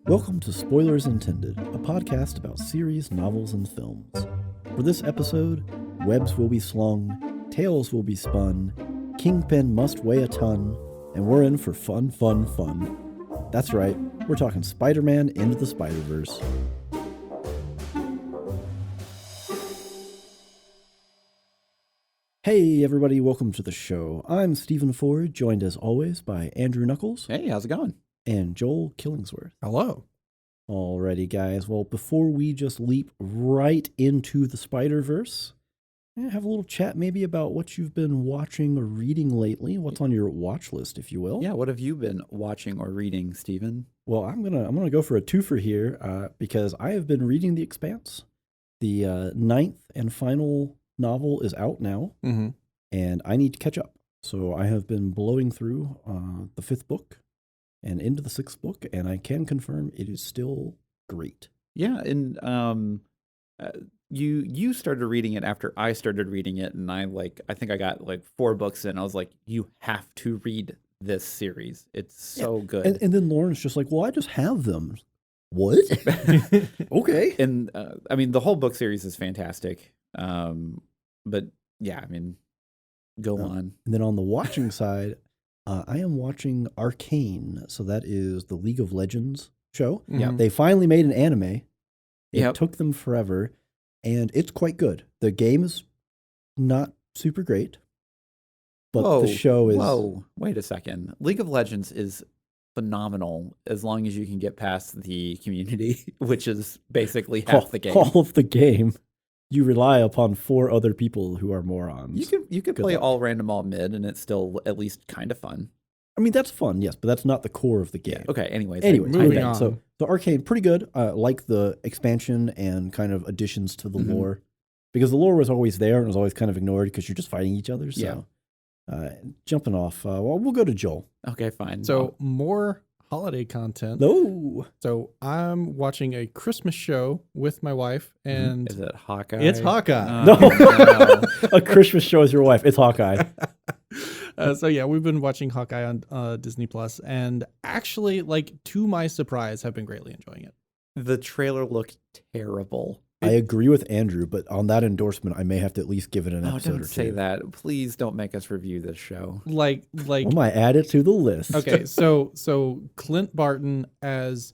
Welcome to Spoilers Intended, a podcast about series, novels, and films. For this episode, webs will be slung, tales will be spun, Kingpin must weigh a ton, and we're in for fun. That's right, we're talking Spider-Man Into the Spiderverse. Hey everybody, welcome to the show. I'm Stephen Ford, joined as always by Andrew Knuckles. Hey, how's it going? And Joel Killingsworth. Hello. Alrighty, guys. Well, before we just leap right into the Spiderverse, have a little chat maybe about what you've been watching or reading lately. What's on your watch list, if you will. Yeah, what have you been watching or reading, Stephen? Well, I'm gonna go for a twofer here because I have been reading The Expanse. The ninth and final novel is out now, and I need to catch up. So I have been blowing through the fifth book and into the sixth book, and I can confirm it is still great. Yeah, and you started reading it after I started reading it, and I think I got like 4 books in. I was like, you have to read this series. It's so good. And then Lauren's just like, well, I just have them. What? Okay. And I mean, the whole book series is fantastic. But yeah, I mean, go on. And then on the watching side, I am watching Arcane. So that is the League of Legends show. Yeah. They finally made an anime. It Yep. took them forever, and it's quite good. The game is not super great, but the show is... Whoa, wait a second. League of Legends is phenomenal as long as you can get past the community, which is basically half the game. All of the game. You rely upon 4 other people who are morons. You could play all random, all mid, and it's still at least kind of fun. I mean, that's fun, yes, but that's not the core of the game. Yeah. Okay. Anyways, moving on. So Arcane, pretty good. Like the expansion and kind of additions to the lore, because the lore was always there and was always kind of ignored because you're just fighting each other. So, jumping off, well, we'll go to Joel. Okay, fine. So more holiday content. No, So I'm watching a Christmas show with my wife, and is it Hawkeye? it's Hawkeye. No. A Christmas show with your wife. It's Hawkeye. So yeah, we've been watching Hawkeye on Disney Plus, and actually, like to my surprise, have been greatly enjoying it. The trailer looked terrible. I agree with Andrew, but on that endorsement, I may have to at least give it an episode Don't or two. say that. Please don't make us review this show. Like I might add it to the list. okay, so Clint Barton as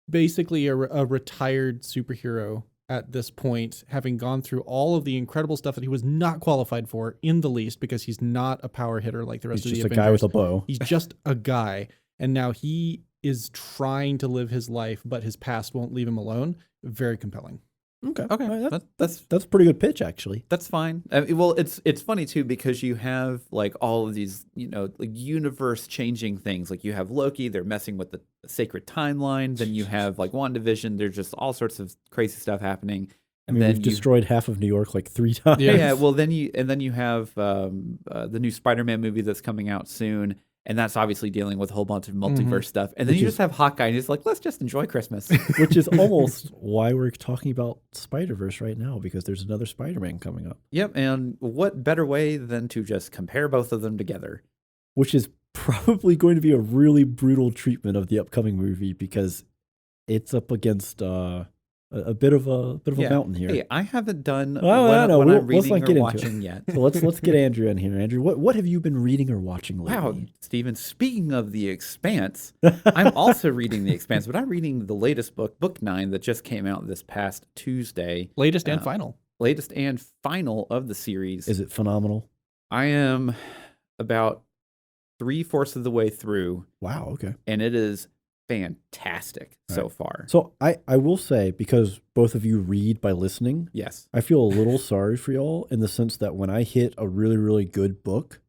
basically a retired superhero at this point, having gone through all of the incredible stuff that he was not qualified for in the least, because he's not a power hitter like the rest He's of the just a Avengers. guy with a bow. He's just a guy, and now he is trying to live his life, but his past won't leave him alone. Very compelling. Okay. Okay, that's That's a pretty good pitch, actually. That's fine. Well, it's funny too because you have like all of these, like universe changing things. Like you have Loki, they're messing with the sacred timeline. Then you have like WandaVision. There's just all sorts of crazy stuff happening. And then we've destroyed half of New York like 3 times. Yeah. Well, then you have the new Spider-Man movie that's coming out soon. And that's obviously dealing with a whole bunch of multiverse stuff. And then you just have Hawkeye, and he's like, let's just enjoy Christmas. Which is almost why we're talking about Spiderverse right now, because there's another Spider-Man coming up. Yep, and what better way than to just compare both of them together? Which is probably going to be a really brutal treatment of the upcoming movie, because it's up against a bit of a mountain here. Hey, I haven't done what I'm let's not reading get or into watching it. yet. So let's get Andrew in here. Andrew, what have you been reading or watching lately? Wow, Stephen, speaking of The Expanse, I'm also reading The Expanse, but I'm reading the latest book, Book 9, that just came out this past Tuesday. Latest and final. Latest and final of the series. Is it phenomenal? I am about 3/4 of the way through. Wow, okay. And it is fantastic so far. So I will say, because both of you read by listening, Yes. I feel a little sorry for y'all in the sense that when I hit a really, really good book,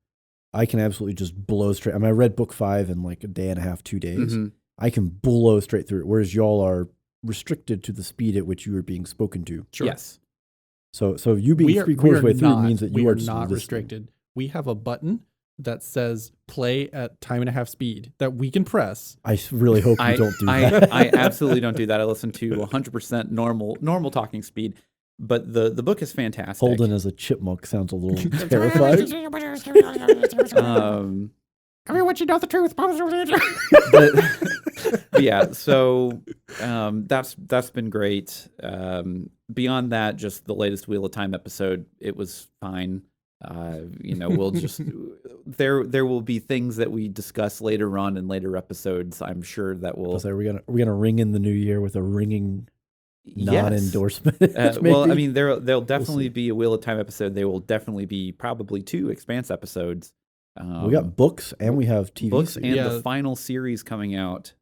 I can absolutely just blow straight. I mean, I read book 5 in like a day and a half, 2 days. I can blow straight through it, whereas y'all are restricted to the speed at which you are being spoken to. Sure. Yes. So you being 3/4 way through means that you are just not listening. restricted. We have a button that says play at time and a half speed that we can press. I really hope you don't do that. I absolutely don't do that. I listen to 100% normal talking speed. But the book is fantastic. Holden as a chipmunk sounds a little terrified. Everyone should know the truth. But yeah, so that's been great. Beyond that, just the latest Wheel of Time episode, it was fine. We'll just there will be things that we discuss later on in later episodes. I'm sure that will. So we're gonna ring in the new year with a ringing Yes. non-endorsement. Well, I mean, there'll definitely be a Wheel of Time episode. There will definitely be probably 2 Expanse episodes. We got books and we have TV books series. and the final series coming out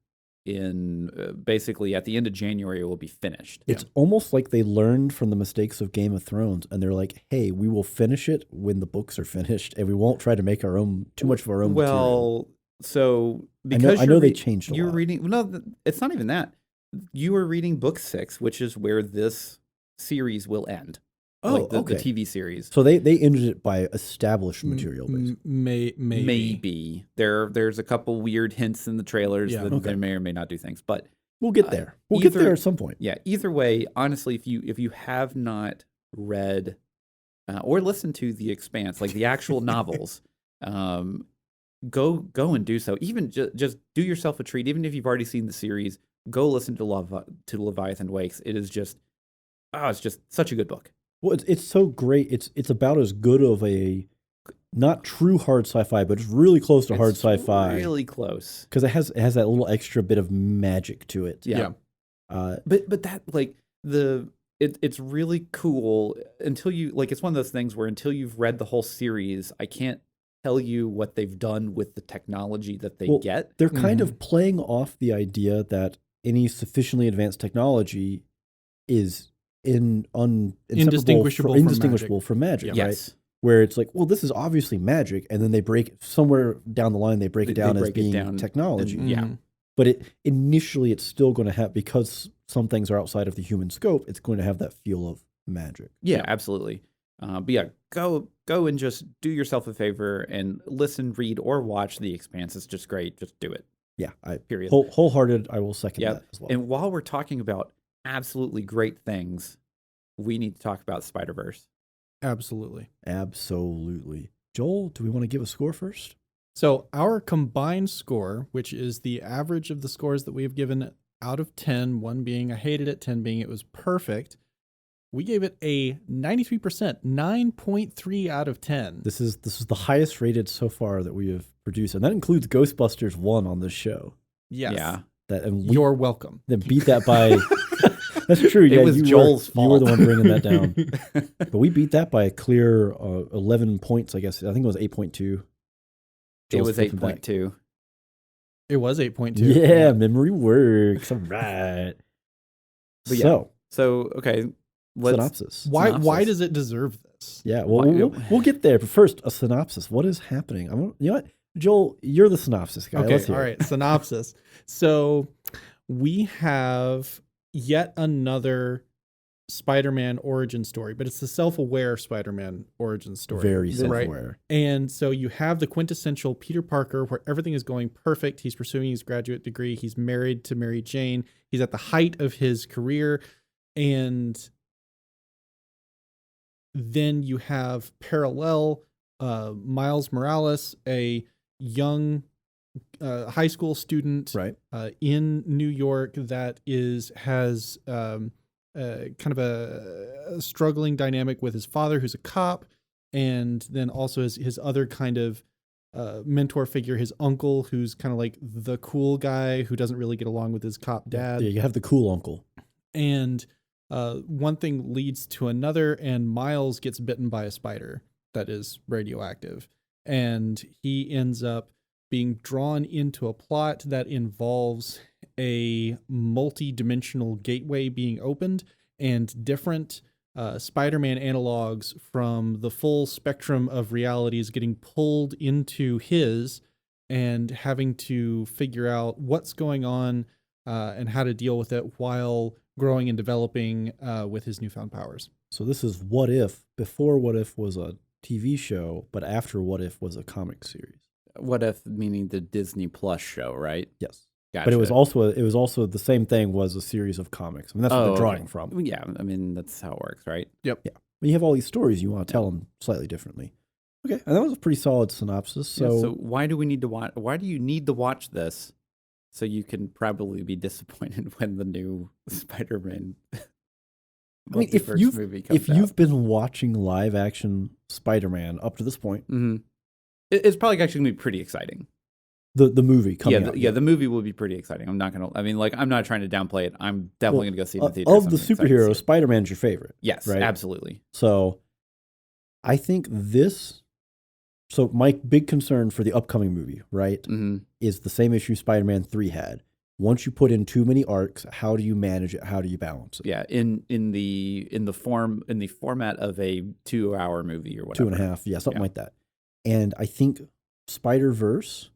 in basically at the end of January will be finished. It's almost like they learned from the mistakes of Game of Thrones, and they're like, "Hey, we will finish it when the books are finished, and we won't try to make too much of our own material." Well, so because I know they changed a lot. You're reading. No, it's not even that. You are reading book 6, which is where this series will end. Oh, the okay. TV series. So they ended it by established material, basically. Maybe there's a couple weird hints in the trailers that they may or may not do things, but we'll get there. We'll get there at some point. Yeah. Either way, honestly, if you have not read or listened to The Expanse, like the actual novels, go and do so. Even just do yourself a treat. Even if you've already seen the series, go listen to Leviathan Wakes. It is just it's just such a good book. Well, it's so great. It's about as good of a not true hard sci-fi, but it's really close to hard sci-fi. Really close because it has that little extra bit of magic to it. Yeah. But that it's really cool until you it's one of those things where until you've read the whole series, I can't tell you what they've done with the technology that they get. They're kind of playing off the idea that any sufficiently advanced technology is indistinguishable from magic, right? Yes. Where it's like, well, this is obviously magic, and then they break it somewhere down the line. They break it down as being technology. But initially, it's still going to have, because some things are outside of the human scope. It's going to have that feel of magic. Yeah, absolutely. But yeah, go and just do yourself a favor and listen, read, or watch The Expanse. It's just great. Just do it. Yeah, period. Wholehearted. I will second that as well. And while we're talking about absolutely great things, we need to talk about Spiderverse. Absolutely. Joel, do we want to give a score first? So our combined score, which is the average of the scores that we have given out of 10, 1 being I hated it, 10 being it was perfect, we gave it a 93%, 9.3 out of 10. This is the highest rated so far that we have produced, and that includes Ghostbusters 1 on this show. Yes. Yeah. You're welcome. Then beat that by... That's true. It was Joel's fault. You were the one bringing that down. But we beat that by a clear 11 points, I guess. I think it was 8.2. It was 8.2. It was 8.2. Yeah, memory works. All right. But so okay. Synopsis. Why does it deserve this? Yeah, well, we'll get there. But first, a synopsis. What is happening? You know what? Joel, you're the synopsis guy. Okay, all right. Synopsis. So we have yet another Spider-Man origin story, but it's the self-aware Spider-Man origin story. Very self-aware. Right? And so you have the quintessential Peter Parker where everything is going perfect. He's pursuing his graduate degree. He's married to Mary Jane. He's at the height of his career. And then you have parallel Miles Morales, a young high school student in New York that has kind of a struggling dynamic with his father, who's a cop, and then also his other kind of mentor figure, his uncle, who's kind of like the cool guy who doesn't really get along with his cop dad. Yeah, you have the cool uncle. And one thing leads to another, and Miles gets bitten by a spider that is radioactive. And he ends up being drawn into a plot that involves a multi-dimensional gateway being opened and different Spider-Man analogs from the full spectrum of realities getting pulled into his and having to figure out what's going on and how to deal with it while growing and developing with his newfound powers. So this is What If, before What If was a TV show, but after What If was a comic series. What If meaning the Disney Plus show, right? Yes. Gotcha. But it was also the same thing, was a series of comics. I mean, that's what they're drawing from. Yeah, I mean, that's how it works, right? Yep. Yeah. But you have all these stories, you want to tell them slightly differently. Okay, and that was a pretty solid synopsis. So, why do we need to watch? Why do you need to watch this? So you can probably be disappointed when the new Spider-Man I mean, if movie comes out. you've been watching live action Spider-Man up to this point, it's probably actually gonna be pretty exciting. The movie coming out. The movie will be pretty exciting. I'm not trying to downplay it. I'm definitely gonna go see it in the theater. Of the superheroes, Spider-Man's your favorite. Yes, right? Absolutely. So I think so my big concern for the upcoming movie, right, is the same issue Spider-Man 3 had. Once you put in too many arcs, how do you manage it? How do you balance it? Yeah, in the format of a 2-hour movie or whatever. 2.5, something like that. And I think Spider-Verse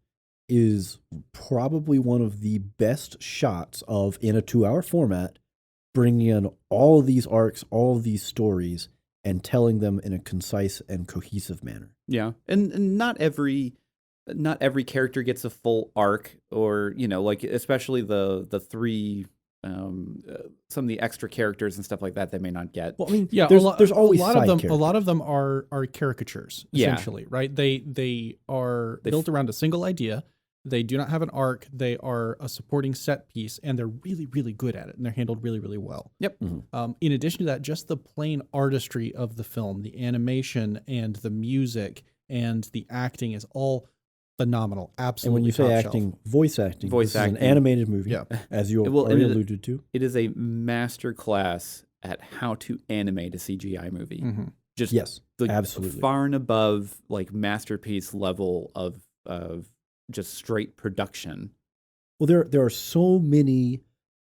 is probably one of the best shots of, in a 2-hour format, bringing in all of these arcs, all of these stories, and telling them in a concise and cohesive manner. Yeah, and not every character gets a full arc, or especially the three. Some of the extra characters and stuff like that they may not get. Well, I mean, there's always a lot side of them. characters. A lot of them are caricatures, essentially, right? They are built around a single idea. They do not have an arc. They are a supporting set piece, and they're really, really good at it, and they're handled really, really well. Yep. In addition to that, just the plain artistry of the film, the animation and the music and the acting is all phenomenal. Absolutely. And when you say acting, voice acting. This is an animated movie, as you already alluded to. It is a master class at how to animate a CGI movie. Just absolutely far and above like masterpiece level of just straight production. Well, there are so many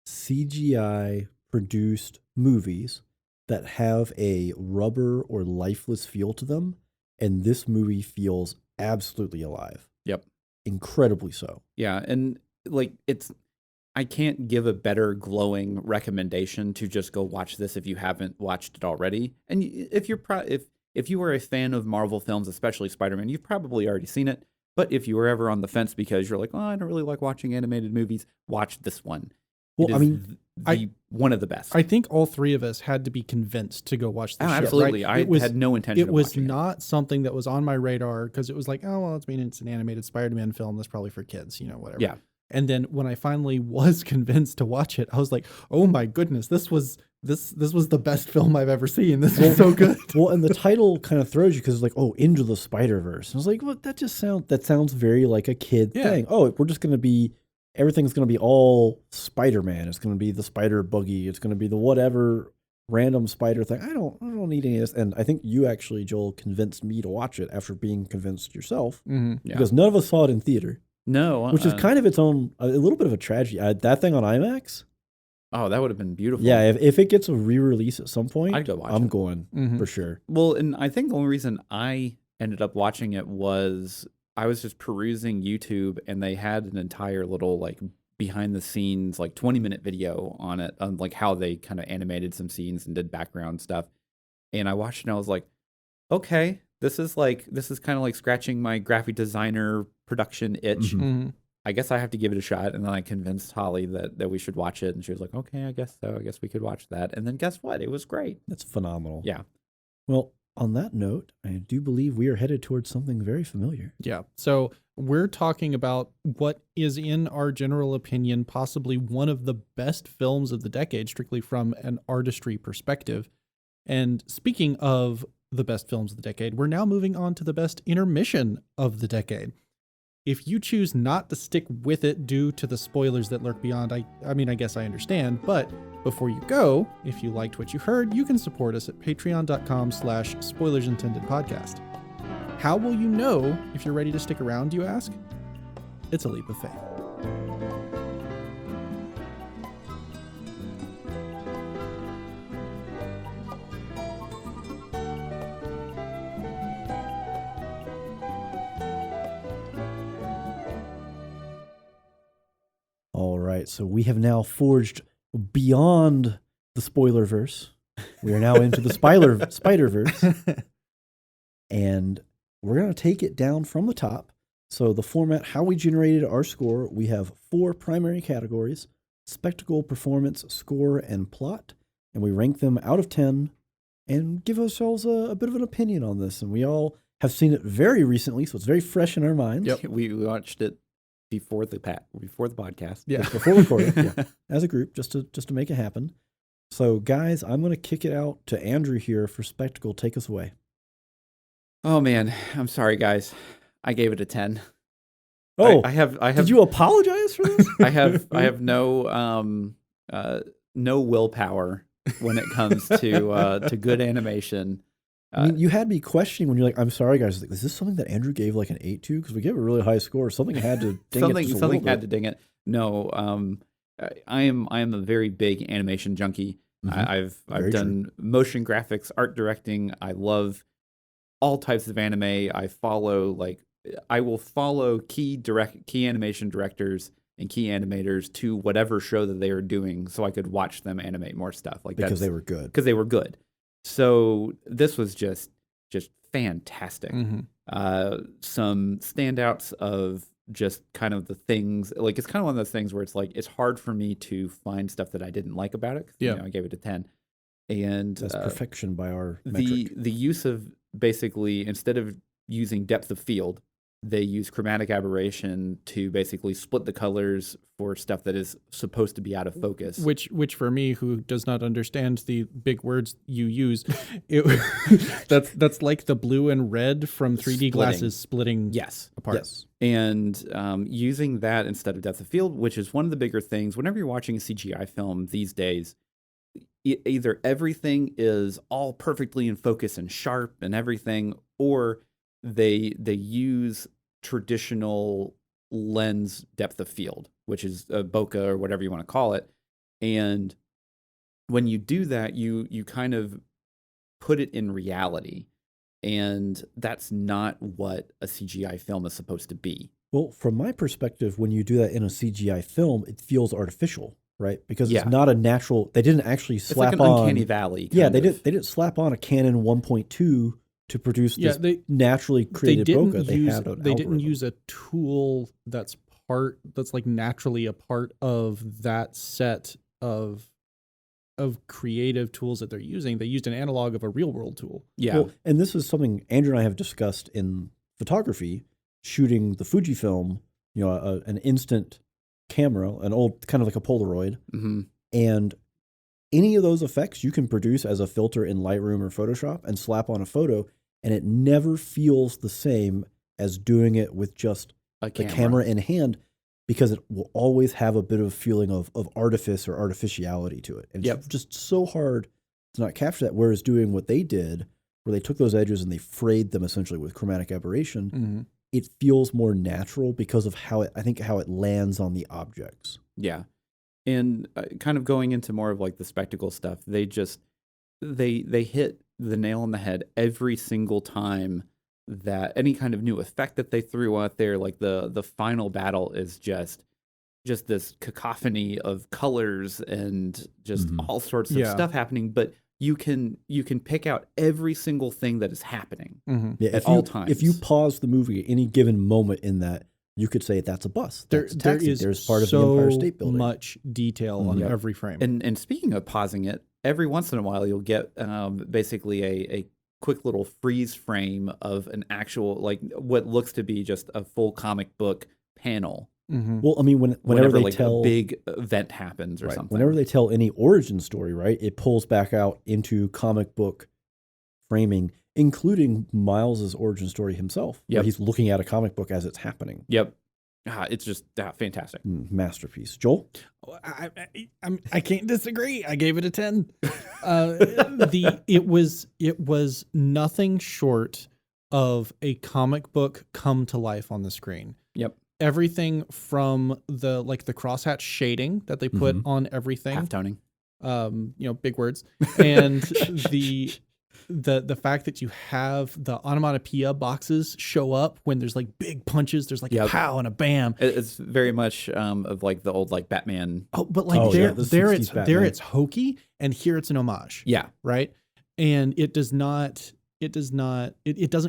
CGI produced movies that have a rubber or lifeless feel to them, and this movie feels absolutely alive. Yep. Incredibly so. Yeah, and I can't give a better glowing recommendation to just go watch this if you haven't watched it already. And if you are a fan of Marvel films, especially Spider-Man, you've probably already seen it. But if you were ever on the fence because you're like, oh, I don't really like watching animated movies, watch this one. Well, I mean, one of the best. I think all three of us had to be convinced to go watch this. Absolutely. Right? I had no intention of watching it. It was not something that was on my radar because it was like, oh, well, it's an animated Spider-Man film. That's probably for kids, whatever. Yeah. And then when I finally was convinced to watch it, I was like, oh my goodness, this was the best film I've ever seen. This is so good. Well, and the title kind of throws you because it's like, oh, Into the Spider-Verse. I was like, well, that sounds very like a kid thing. Oh, everything's going to be all Spider-Man. It's going to be the spider buggy. It's going to be the whatever random spider thing. I don't need any of this. And I think you actually, Joel, convinced me to watch it after being convinced yourself because none of us saw it in theater. No. Which is kind of its own, a little bit of a tragedy. That thing on IMAX. Oh, that would have been beautiful. Yeah, if it gets a re-release at some point, I'd go watch I'm going for sure. Well, and I think the only reason I ended up watching it was I was just perusing YouTube, and they had an entire little like behind the scenes, like 20-minute video on it, on like how they kind of animated some scenes and did background stuff. And I watched it, and I was like, okay, this is kind of like scratching my graphic designer production itch. I guess I have to give it a shot. And then I convinced Holly that we should watch it. And she was like, okay, I guess so. I guess we could watch that. And then guess what? It was great. That's phenomenal. Yeah. Well, on that note, I do believe we are headed towards something very familiar. Yeah. So we're talking about what is, in our general opinion, possibly one of the best films of the decade, strictly from an artistry perspective. And speaking of the best films of the decade, we're now moving on to the best intermission of the decade. If you choose not to stick with it due to the spoilers that lurk beyond, I mean, I guess I understand, but before you go, if you liked what you heard, you can support us at patreon.com/spoilersintendedpodcast. How will you know if you're ready to stick around, you ask? It's a leap of faith. All right, so we have now forged beyond the Spoilerverse. We are now into the Spiderverse. And we're going to take it down from the top. So the format, how we generated our score, we have 4 primary categories: spectacle, performance, score, and plot. And we rank them out of 10 and give ourselves a bit of an opinion on this. And we all have seen it very recently, so it's very fresh in our minds. Yep. We watched it before the podcast. Yeah. Before recording, yeah, as a group, just to make it happen. So, guys, I'm going to kick it out to Andrew here for Spectacle. Take us away. Oh man, I'm sorry, guys. I gave it a 10. Oh, I have. Did you apologize for this? I have no willpower when it comes to good animation. I mean, you had me questioning when you're like, "I'm sorry, guys. Like, is this something that Andrew gave like an 8 to? Because we gave a really high score. Something had to ding it just a something little had bit." to ding it. No, I am a very big animation junkie. Mhm. I've done motion graphics, art directing. I love all types of anime. I will follow key animation directors and key animators to whatever show that they are doing, so I could watch them animate more stuff. Because they were good. Because they were good. So this was just fantastic. Some standouts of just kind of the things, like it's kind of one of those things where it's like it's hard for me to find stuff that I didn't like about it. Yeah, I gave it a 10, and that's perfection by our metric. The use of basically, instead of using depth of field, they use chromatic aberration to basically split the colors for stuff that is supposed to be out of focus. Which for me, who does not understand the big words you use, that's like the blue and red from 3D glasses splitting apart. Yes. And using that instead of depth of field, which is one of the bigger things. Whenever you're watching a CGI film these days, either everything is all perfectly in focus and sharp and everything, or they use traditional lens depth of field, which is a bokeh or whatever you want to call it. And when you do that, you kind of put it in reality, and that's not what a CGI film is supposed to be. Well, from my perspective, when you do that in a CGI film, it feels artificial, right? Because it's not a natural. They didn't actually slap it's like an on uncanny valley. They didn't slap on a Canon 1.2 to produce this naturally created bokeh. They didn't use a tool that's like naturally a part of that set of creative tools that they're using. They used an analog of a real world tool. Yeah. Well, and this is something Andrew and I have discussed in photography, shooting the Fujifilm, an instant camera, an old kind of like a Polaroid. Mm-hmm. And any of those effects you can produce as a filter in Lightroom or Photoshop and slap on a photo, and it never feels the same as doing it with just the camera in hand, because it will always have a bit of feeling of artifice or artificiality to it. And it's just so hard to not capture that. Whereas doing what they did, where they took those edges and they frayed them essentially with chromatic aberration, it feels more natural because of how it lands on the objects. Yeah. And kind of going into more of like the spectacle stuff, they hit the nail on the head every single time that any kind of new effect that they threw out there, like the final battle is just this cacophony of colors and just all sorts of stuff happening. But you can pick out every single thing that is happening at all times. If you pause the movie at any given moment in that, you could say that's a bus. That's a taxi. There's part of the Empire State Building. So much detail on every frame. And speaking of pausing it, every once in a while you'll get basically a quick little freeze frame of an actual, like what looks to be just a full comic book panel. Well, I mean, whenever they like tell a big event happens or something, whenever they tell any origin story, right, it pulls back out into comic book framing, including Miles's origin story himself, where he's looking at a comic book as it's happening. Yep. It's just fantastic. Masterpiece. Joel? I can't disagree. I gave it a 10. It was nothing short of a comic book come to life on the screen. Yep. Everything from the crosshatch shading that they put on everything. Halftoning. Big words. And the fact that you have the onomatopoeia boxes show up when there's like big punches, there's like a pow and a bam. It's very much of like the old like Batman. Oh, but like there it's hokey, and here it's an homage. Yeah. Right. And it doesn't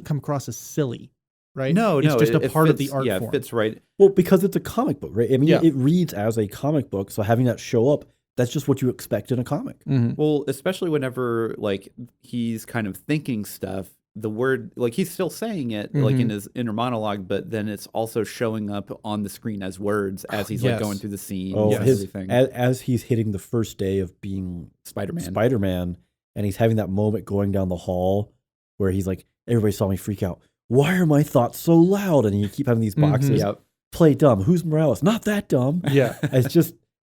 come across as silly. Right? No, it's just a part fits, of the art form. It fits right. Well, because it's a comic book, right? I mean, it reads as a comic book, so having that show up, that's just what you expect in a comic. Well, especially whenever like he's kind of thinking stuff, the word, like he's still saying it like in his inner monologue, but then it's also showing up on the screen as words as he's like going through the scene. Oh, and everything. As he's hitting the first day of being Spider-Man, and he's having that moment going down the hall where he's like, everybody saw me freak out. Why are my thoughts so loud? And you keep having these boxes. Play dumb. Who's Morales? Not that dumb. Yeah. It's just,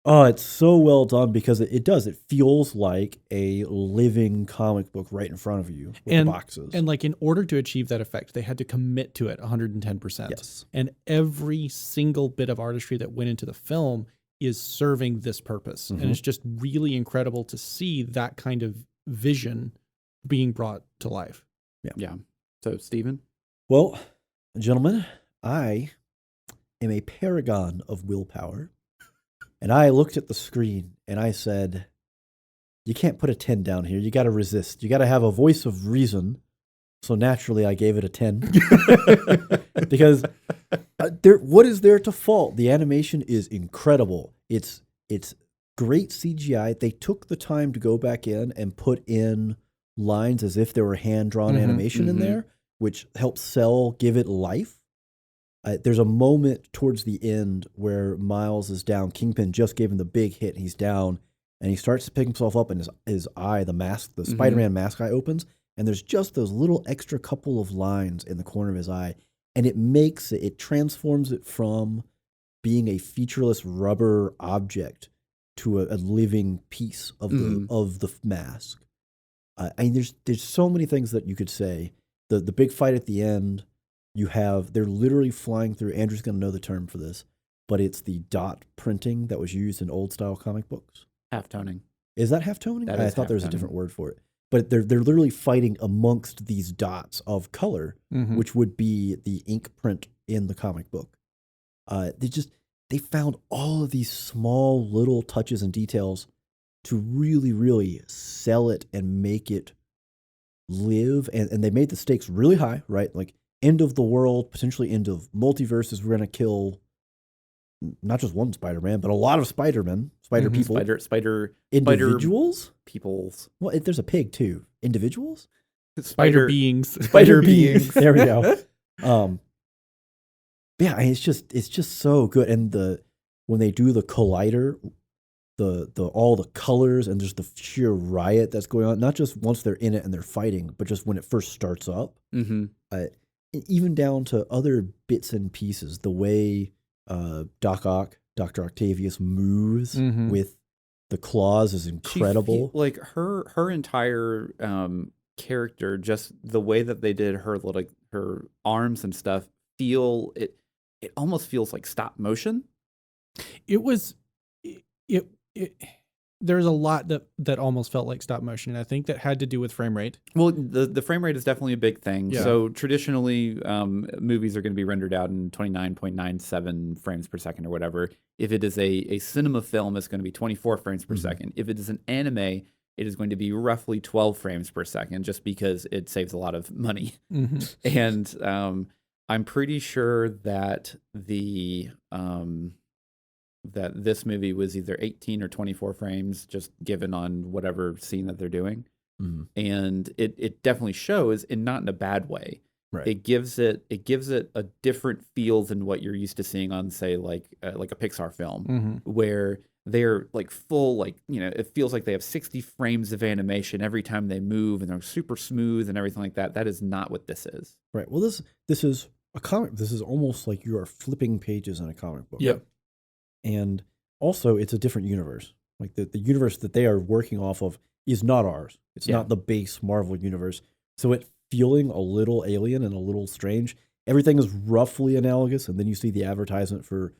oh, it's so well done because it does. It feels like a living comic book right in front of you with the boxes. And like in order to achieve that effect, they had to commit to it 110%. Yes. And every single bit of artistry that went into the film is serving this purpose. And it's just really incredible to see that kind of vision being brought to life. Yeah. So, Steven? Well, gentlemen, I am a paragon of willpower. And I looked at the screen and I said, you can't put a 10 down here. You got to resist. You got to have a voice of reason. So naturally, I gave it a 10. Because what is there to fault? The animation is incredible. It's great CGI. They took the time to go back in and put in lines as if there were hand-drawn animation in there, which helps give it life. There's a moment towards the end where Miles is down. Kingpin just gave him the big hit. And he's down, and he starts to pick himself up, and his eye, the mask, the Spider-Man mask eye opens, and there's just those little extra couple of lines in the corner of his eye, and it transforms it from being a featureless rubber object to a living piece of the mask. I mean, there's so many things that you could say. The big fight at the end. They're literally flying through, Andrew's going to know the term for this, but it's the dot printing that was used in old style comic books. Half-toning. Is that half-toning? I thought there was a different word for it. But they're literally fighting amongst these dots of color, which would be the ink print in the comic book. They found all of these small little touches and details to really, really sell it and make it live. And they made the stakes really high, right? Like, end of the world, potentially end of multiverses. We're going to kill not just one Spider-Man, but a lot of Spider-Men, people. Individuals? Peoples. Well, there's a pig too. Individuals? Spider beings. Spider beings. There we go. Yeah, it's just so good. And when they do the collider, all the colors and just the sheer riot that's going on, not just once they're in it and they're fighting, but just when it first starts up. Even down to other bits and pieces, the way Dr. Octavius moves with the claws is incredible. Like her entire character, just the way that they did her arms and stuff, it almost feels like stop motion. There's a lot that almost felt like stop motion, and I think that had to do with frame rate. Well, the frame rate is definitely a big thing. Yeah. So traditionally, movies are going to be rendered out in 29.97 frames per second or whatever. If it is a cinema film, it's going to be 24 frames per second. If it is an anime, it is going to be roughly 12 frames per second, just because it saves a lot of money. And I'm pretty sure that that this movie was either 18 or 24 frames, just given on whatever scene that they're doing. And it definitely shows, and not in a bad way. Right. It gives it a different feel than what you're used to seeing on, say, like a Pixar film, where they're like full, like, it feels like they have 60 frames of animation every time they move, and they're super smooth and everything like that. That is not what this is. Right. Well, this is a comic. This is almost like you are flipping pages in a comic book. Yep. And also, it's a different universe. Like the universe that they are working off of is not ours. It's not the base Marvel universe. So it feeling a little alien and a little strange. Everything is roughly analogous, and then you see the advertisement for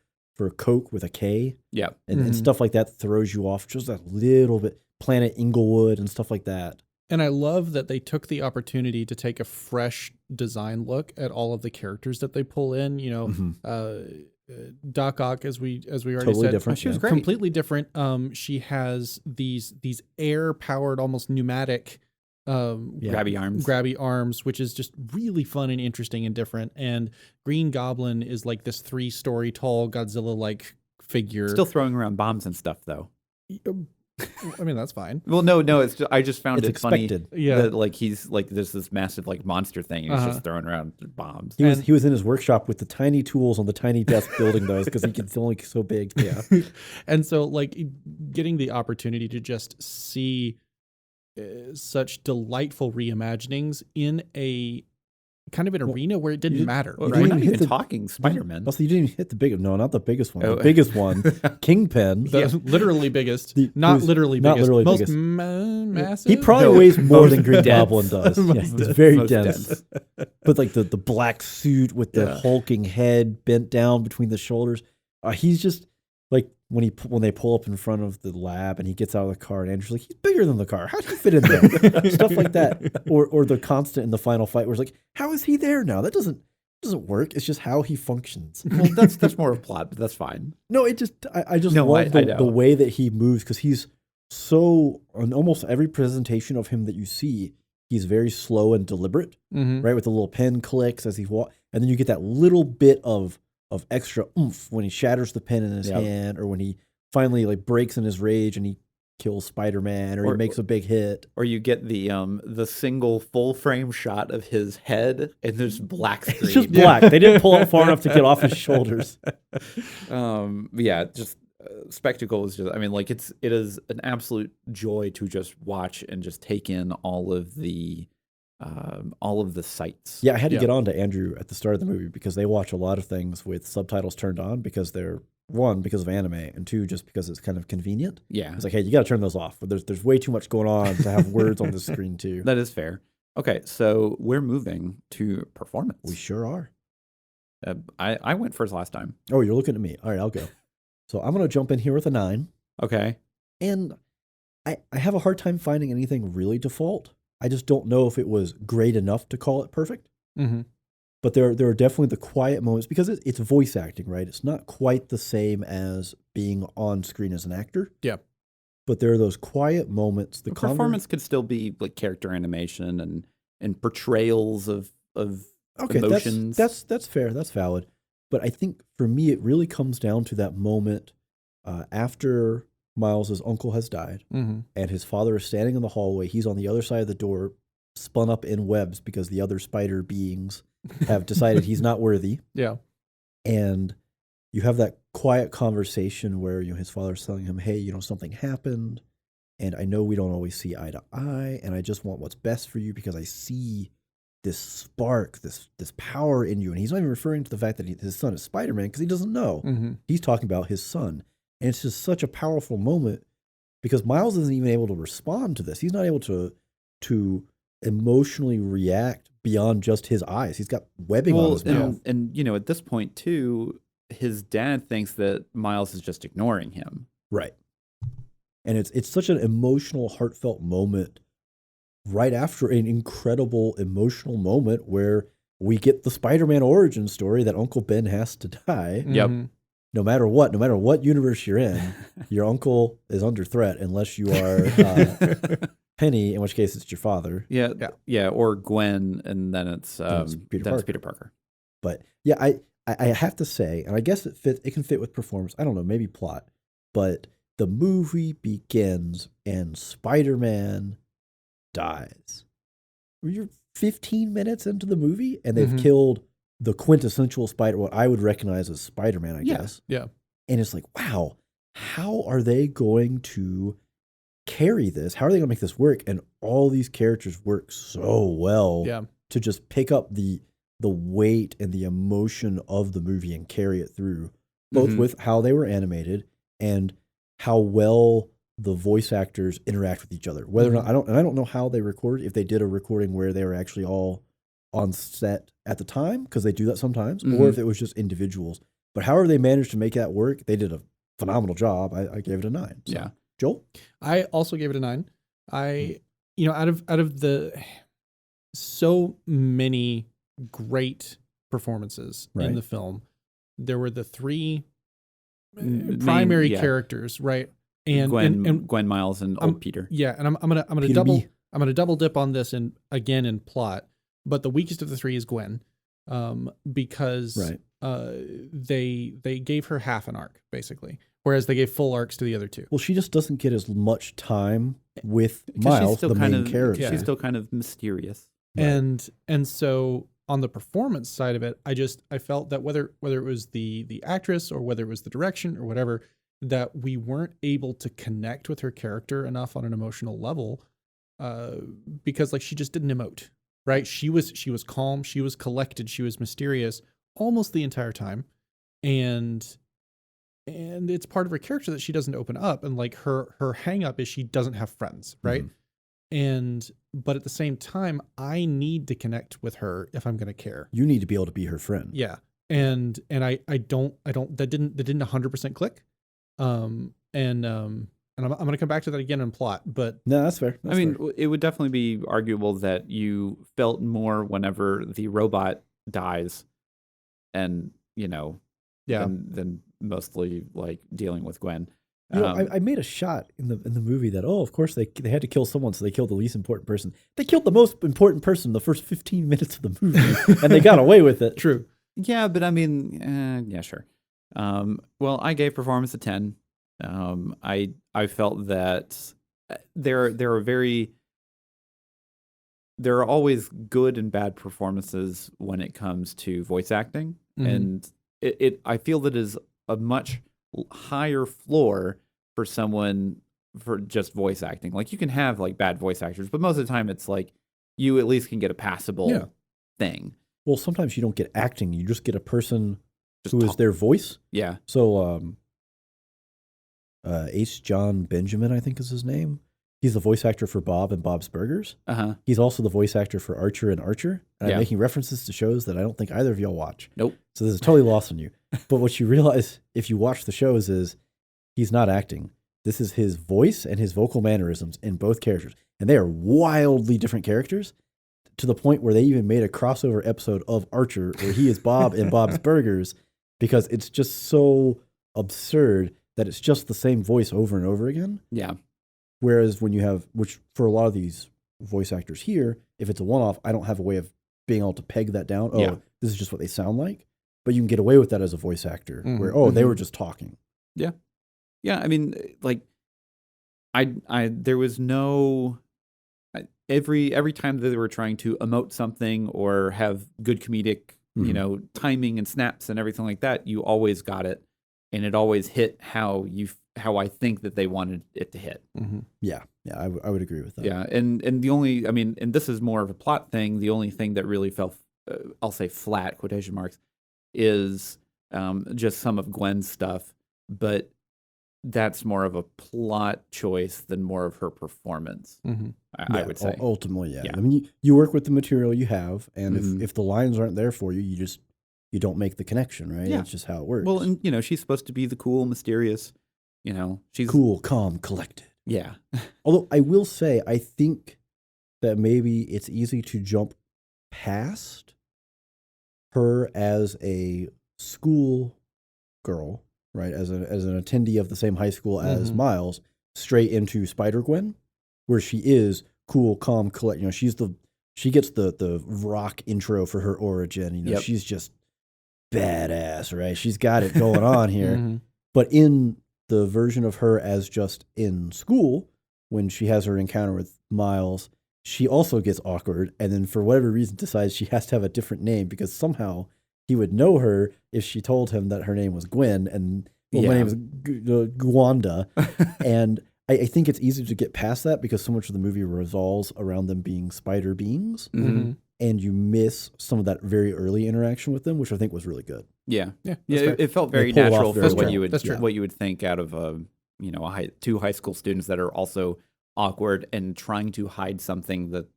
Coke with a K. Yeah. And stuff like that throws you off just a little bit. Planet Inglewood and stuff like that. And I love that they took the opportunity to take a fresh design look at all of the characters that they pull in. Doc Ock, as we already said, different. She was great. Completely different. She has these air powered, almost pneumatic, grabby arms, which is just really fun and interesting and different. And Green Goblin is like this 3-story tall Godzilla like figure, still throwing around bombs and stuff though. I mean, that's fine. Well, no, it's just, I just found It's it funny expected. Yeah. that like he's like there's this massive like monster thing and he's just throwing around bombs. He was in his workshop with the tiny tools on the tiny desk building those because it's only so big. Yeah. And so like getting the opportunity to just see such delightful reimaginings in a kind of an arena where it didn't matter. Well, Right? we're not hit even the- talking Spider-Man. Also, you didn't even hit the big. No, not the biggest one. Oh. The biggest one, Kingpin. The literally biggest, The- not who's literally not biggest, literally most biggest. massive. He probably No, weighs more most than Green dense. Goblin does. Most Yeah, he's dense. very Most dense. But like the black suit with the Yeah. hulking head bent down between the shoulders. He's just like when they pull up in front of the lab and he gets out of the car and Andrew's like, he's bigger than the car. How'd he fit in there? Stuff like that. Or the constant in the final fight where it's like, how is he there now? That doesn't work. It's just how he functions. Well, that's more of a plot, but that's fine. No, it just I just No, love I the know. way that he moves because he's so on almost every presentation of him that you see, he's very slow and deliberate, Mhm. right? With the little pen clicks as he walks, and then you get that little bit of extra oomph when he shatters the pen in his Yep. hand, or when he finally like breaks in his rage and he kills Spider-Man, or he makes a big hit. Or you get the single full frame shot of his head and there's black screen. It's just black. They didn't pull it far enough to get off his shoulders. Yeah, just spectacle is just. I mean, like it is an absolute joy to just watch and just take in all of the sights. Yeah, I had to Yeah. get on to Andrew at the start of the movie because they watch a lot of things with subtitles turned on because they're, one, because of anime, and two, just because it's kind of convenient. Yeah, It's like, hey, you got to turn those off. There's way too much going on to have words on the screen too. that is fair. Okay, so we're moving to performance. We sure are. I went first last time. Oh, you're looking at me. All right, I'll go. So I'm going to jump in here with a 9. Okay. And I have a hard time finding anything really default. I just don't know if it was great enough to call it perfect. Mm-hmm. But there are definitely the quiet moments because it's voice acting, right? It's not quite the same as being on screen as an actor. Yeah. But there are those quiet moments. The performance could still be like character animation and portrayals of emotions. That's fair. That's valid. But I think for me, it really comes down to that moment after Miles's uncle has died Mm-hmm. and his father is standing in the hallway. He's on the other side of the door, spun up in webs because the other spider beings have decided he's not worthy. Yeah. And you have that quiet conversation where his father's telling him, hey, something happened, and I know we don't always see eye to eye, and I just want what's best for you because I see this spark, this power in you. And he's not even referring to the fact that his son is Spider-Man because he doesn't know. Mm-hmm. He's talking about his son. And it's just such a powerful moment because Miles isn't even able to respond to this. He's not able to emotionally react beyond just his eyes. He's got webbing on his mouth. and at this point too, his dad thinks that Miles is just ignoring him. Right. And it's such an emotional, heartfelt moment right after an incredible emotional moment where we get the Spider-Man origin story that Uncle Ben has to die. Yep. Mm-hmm. No matter what universe you're in, your uncle is under threat unless you are Penny, in which case it's your father. Yeah, or Gwen, and then it's Peter Parker. But yeah, I have to say, and I guess it can fit with performance. I don't know, maybe plot, but the movie begins and Spider-Man dies. You're 15 minutes into the movie, and they've killed the quintessential Spider, what I would recognize as Spider-Man, I guess. Yeah. And it's like, wow, how are they going to carry this? How are they going to make this work? And all these characters work so well to just pick up the weight and the emotion of the movie and carry it through, both with how they were animated and how well the voice actors interact with each other. Whether or not I don't know how they record, if they did a recording where they were actually all on set at the time, because they do that sometimes, or if it was just individuals. But however they managed to make that work, they did a phenomenal job. I gave it a 9. So. Yeah. Joel? I also gave it a 9. Out of the so many great performances in the film, there were the 3 primary characters, right? And Gwen, Miles, and old Peter. Yeah, and I'm gonna double dip on this in plot, but the weakest of the 3 is Gwen, because they gave her half an arc basically, whereas they gave full arcs to the other two. Well, she just doesn't get as much time with 'Cause Miles, the main character. She's still kind of mysterious. And so on the performance side of it, I felt that whether it was the actress or whether it was the direction or whatever, that we weren't able to connect with her character enough on an emotional level, because like she just didn't emote, right? She was calm, she was collected, she was mysterious almost the entire time, and it's part of her character that she doesn't open up, and like her hang up is she doesn't have friends, right? But at the same time, I need to connect with her if I'm going to care. You need to be able to be her friend. Yeah. And I don't, that didn't 100% click. And I'm going to come back to that again in plot, but No, that's fair. I mean, it would definitely be arguable that you felt more whenever the robot dies and, than mostly like dealing with Gwen. I made a shot in the movie that, of course they had to kill someone, so they killed the least important person. They killed the most important person in the first 15 minutes of the movie, and they got away with it. True. Yeah, but I mean, yeah, sure. Well, I gave performance a 10. I felt that there are always good and bad performances when it comes to voice acting, and I feel that is a much higher floor for someone for just voice acting. Like you can have like bad voice actors, but most of the time it's like you at least can get a passable thing. Well, sometimes you don't get acting; you just get a person Just who is talk. their voice. Yeah. So, Ace John Benjamin, I think is his name. He's the voice actor for Bob and Bob's Burgers. He's also the voice actor for Archer and Archer. And I'm making references to shows that I don't think either of y'all watch. Nope. So this is totally lost on you. But what you realize if you watch the shows is he's not acting. This is his voice and his vocal mannerisms in both characters. And they are wildly different characters to the point where they even made a crossover episode of Archer where he is Bob in Bob's Burgers because it's just so absurd that it's just the same voice over and over again. Yeah. Whereas when you have, which for a lot of these voice actors here, if it's a one-off, I don't have a way of being able to peg that down. Oh, this is just what they sound like. But you can get away with that as a voice actor where, they were just talking. Yeah. Yeah. I mean, like, there was no, every time that they were trying to emote something or have good comedic, timing and snaps and everything like that, you always got it. And it always hit how I think that they wanted it to hit. Yeah, I would agree with that. Yeah, and the only, I mean, and this is more of a plot thing. The only thing that really fell, I'll say flat, quotation marks, is just some of Gwen's stuff. But that's more of a plot choice than more of her performance. I would say. Ultimately, yeah. I mean, you work with the material you have, and if the lines aren't there for you, you don't make the connection, right? Yeah. That's just how it works. Well, and she's supposed to be the cool, mysterious, she's cool, calm, collected. Yeah. Although I will say, I think that maybe it's easy to jump past her as a school girl, right? As an attendee of the same high school as Miles, straight into Spider-Gwen, where she is cool, calm, collected. She gets the rock intro for her origin. She's just badass, right? She's got it going on here. But in the version of her as just in school, when she has her encounter with Miles, she also gets awkward, and then for whatever reason decides she has to have a different name because somehow he would know her if she told him that her name was Gwen, and my name is Gwanda. And I think it's easy to get past that because so much of the movie revolves around them being spider beings. And you miss some of that very early interaction with them, which I think was really good. Yeah. It felt very pull it off natural very for well. what you would think out of two high school students that are also awkward and trying to hide something that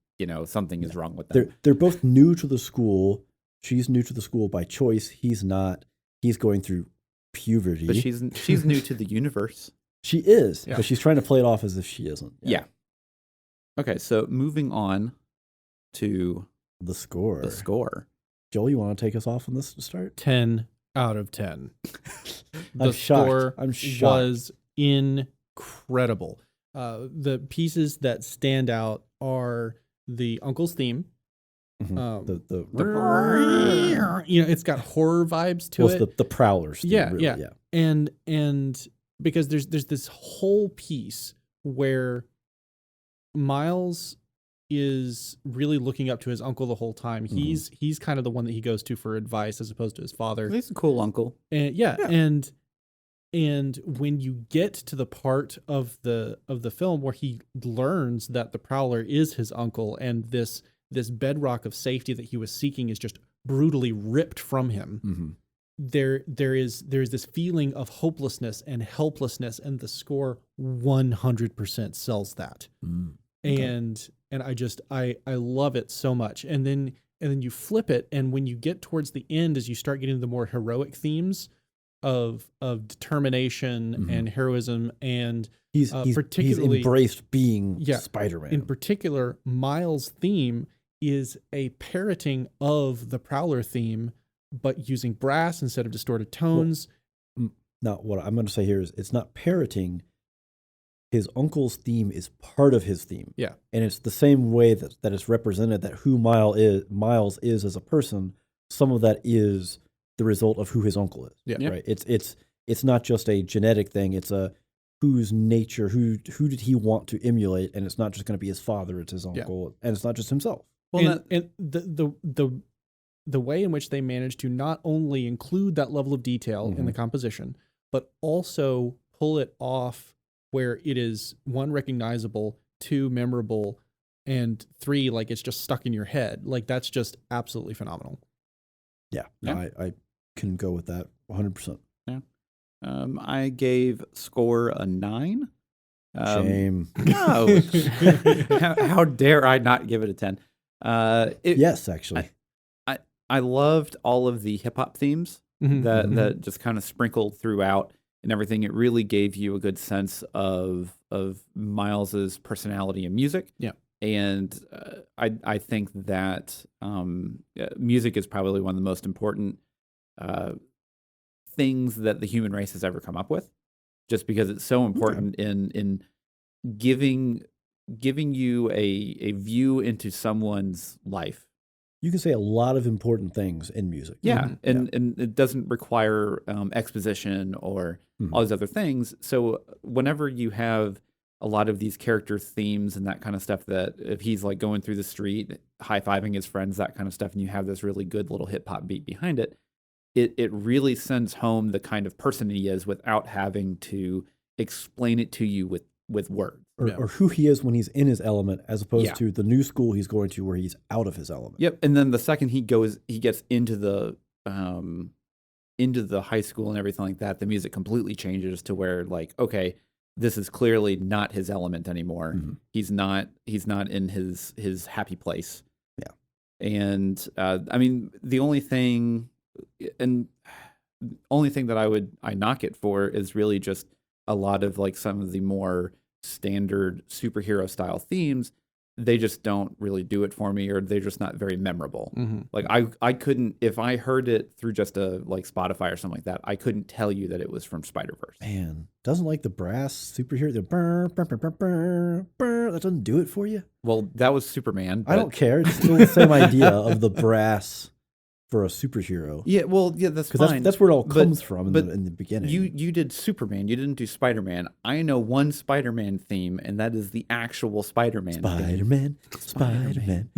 something is wrong with them. They're both new to the school. She's new to the school by choice. He's not. He's going through puberty. But she's new to the universe. She is, but she's trying to play it off as if she isn't. Yeah. Okay, so moving on to the score. Joel, you want to take us off on this to start? 10 out of 10. I'm shocked. Was incredible. The pieces that stand out are the Uncle's theme. It's got horror vibes to it. The Prowlers theme. Yeah. And because there's this whole piece where Miles is really looking up to his uncle the whole time. He's kind of the one that he goes to for advice as opposed to his father. He's a cool uncle. And and when you get to the part of the film where he learns that the Prowler is his uncle and this bedrock of safety that he was seeking is just brutally ripped from him. There's this feeling of hopelessness and helplessness, and the score 100% sells that. And I love it so much. And then you flip it, and when you get towards the end, as you start getting the more heroic themes of determination and heroism, and he's particularly embraced being Spider-Man. In particular, Miles' theme is a parroting of the Prowler theme, but using brass instead of distorted tones. Now, what I'm going to say here is it's not parroting. His uncle's theme is part of his theme. Yeah. And it's the same way that it's represented that who Miles is as a person, some of that is the result of who his uncle is. Yeah. Right. It's not just a genetic thing. It's a whose nature, who did he want to emulate, and it's not just going to be his father, it's his uncle, and it's not just himself. Well, and the way in which they managed to not only include that level of detail in the composition, but also pull it off where it is, 1, recognizable, 2, memorable, and 3, like it's just stuck in your head. Like that's just absolutely phenomenal. Yeah. I can go with that 100%. Yeah. I gave Score a 9. Shame. No. How dare I not give it a 10? Yes, actually. I loved all of the hip hop themes that just kind of sprinkled throughout and everything. It really gave you a good sense of Miles's personality and music. Yeah. And I think that music is probably one of the most important things that the human race has ever come up with, just because it's so important in giving you a view into someone's life. You can say a lot of important things in music. Yeah, and it doesn't require exposition or all these other things. So whenever you have a lot of these character themes and that kind of stuff, that if he's like going through the street, high-fiving his friends, that kind of stuff, and you have this really good little hip-hop beat behind it, it really sends home the kind of person he is without having to explain it to you with words. Or who he is when he's in his element, as opposed to the new school he's going to where he's out of his element. Yep. And then the second he gets into the high school and everything like that, the music completely changes to where, like, okay, this is clearly not his element anymore. He's not in his happy place. Yeah. And I mean, the only thing that I knock it for is really just a lot of like some of the more standard superhero style themes. They just don't really do it for me, or they're just not very memorable. Like I couldn't, if I heard it through just a like Spotify or something like that, I couldn't tell you that it was from Spiderverse. Man, doesn't like the brass superhero, the burr, burr, burr, burr, burr, burr, that doesn't do it for you? Well, that was Superman. I don't care. It's still the same idea of the brass for a superhero. Yeah, well, yeah, that's fine. That's where it all comes from in the beginning. You did Superman. You didn't do Spider-Man. I know one Spider-Man theme, and that is the actual Spider-Man theme. Spider-Man. Spider-Man.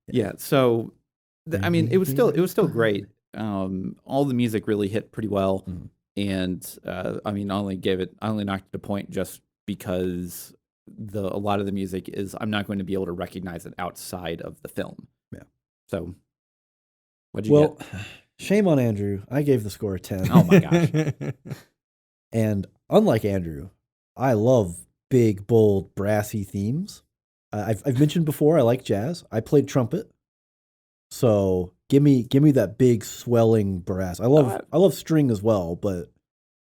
Yeah, so, I mean, it was still great. All the music really hit pretty well. And, I mean, I only knocked it a point just because a lot of the music is, I'm not going to be able to recognize it outside of the film. So, what'd you get? Shame on Andrew. I gave the score a 10. Oh my gosh. And unlike Andrew, I love big, bold, brassy themes. I've mentioned before, I like jazz. I played trumpet. So give me that big swelling brass. I love string as well, but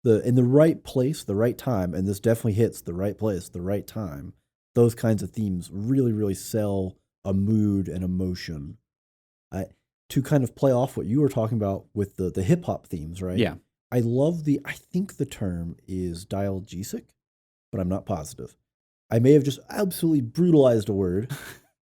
in the right place, the right time, and this definitely hits the right place, the right time. Those kinds of themes really, really sell a mood and emotion. To kind of play off what you were talking about with the hip hop themes, right? Yeah. I think the term is dialgesic, but I'm not positive. I may have just absolutely brutalized a word.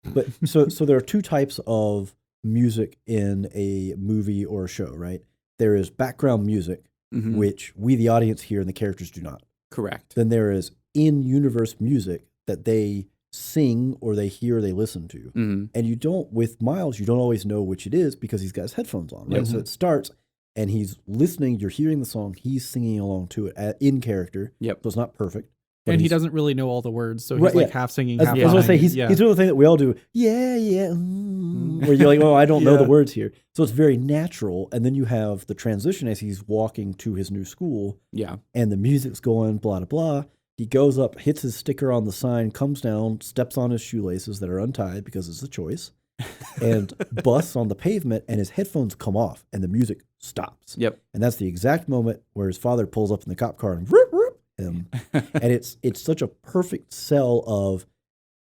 But so there are two types of music in a movie or a show, right? There is background music, which we, the audience, hear and the characters do not. Correct. Then there is in-universe music that they sing or they hear, they listen to. And you don't, with Miles, you don't always know which it is because he's got his headphones on, right? So it starts and he's listening, you're hearing the song, he's singing along to it in character. So it's not perfect. And he doesn't really know all the words, so he's like half singing, half I was going to say, he's doing the thing that we all do, where you're like, oh, I don't know the words here. So it's very natural. And then you have the transition as he's walking to his new school. And the music's going, blah, blah, blah. He goes up, hits his sticker on the sign, comes down, steps on his shoelaces that are untied because it's a choice, and busts on the pavement, and his headphones come off, and the music stops. And that's the exact moment where his father pulls up in the cop car and whoop, whoop, him. And it's such a perfect sell of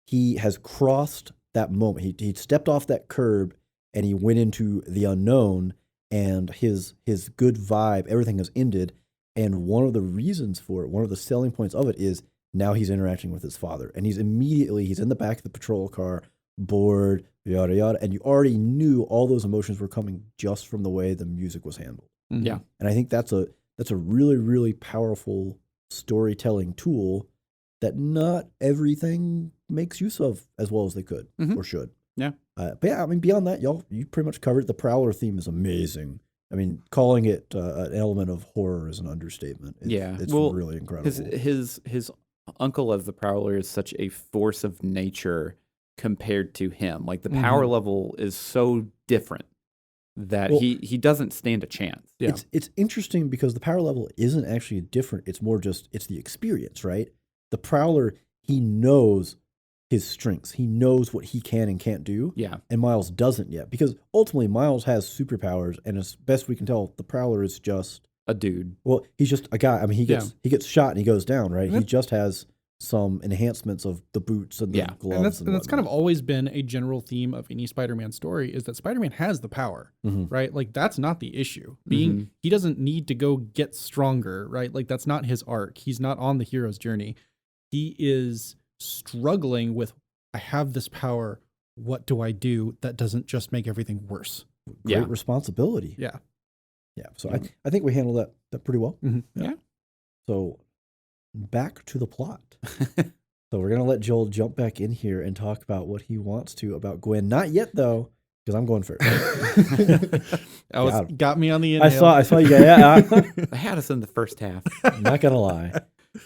he has crossed that moment. He stepped off that curb, and he went into the unknown, and his good vibe, everything has ended. And one of the reasons for it, one of the selling points of it is now he's interacting with his father. And he's in the back of the patrol car, bored, yada, yada. And you already knew all those emotions were coming just from the way the music was handled. And I think that's a really, really powerful storytelling tool that not everything makes use of as well as they could or should. But yeah, I mean, beyond that, you pretty much covered. The Prowler theme is amazing. I mean, calling it an element of horror is an understatement. It's really incredible. His uncle as the Prowler is such a force of nature compared to him. Like the power level is so different that he doesn't stand a chance. It's interesting because the power level isn't actually different. It's more just it's the experience, right? The Prowler, he knows his strengths. He knows what he can and can't do. And Miles doesn't yet. Because ultimately, Miles has superpowers, and as best we can tell, the Prowler is just a dude. Well, he's just a guy. I mean, he gets shot and he goes down, right? He just has some enhancements of the boots and the gloves. And that's kind of always been a general theme of any Spider-Man story is that Spider-Man has the power, right? Like that's not the issue. He doesn't need to go get stronger, right? Like that's not his arc. He's not on the hero's journey. He is struggling with, I have this power. What do I do that doesn't just make everything worse? Great responsibility. Yeah. So I think we handled that pretty well. So back to the plot. So we're going to let Joel jump back in here and talk about what he wants to about Gwen. Not yet, though, because I'm going first. Got me on the inhale. I saw you guys. I had us in the first half. I'm not going to lie.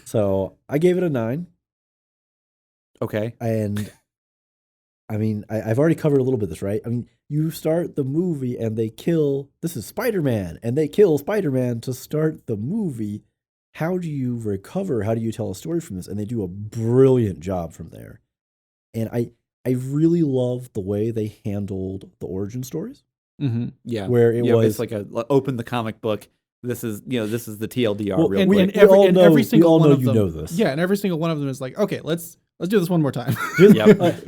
So I gave it a 9. Okay. And I mean, I've already covered a little bit of this, right? I mean, you start the movie and they kill, this is Spider-Man, and they kill Spider-Man to start the movie. How do you recover? How do you tell a story from this? And they do a brilliant job from there. And I really love the way they handled the origin stories. Yeah. Where it was it's like open the comic book. This is the TLDR well, real quick. And every single one of them, you know this. Yeah, and every single one of them is like, okay, let's do this one more time.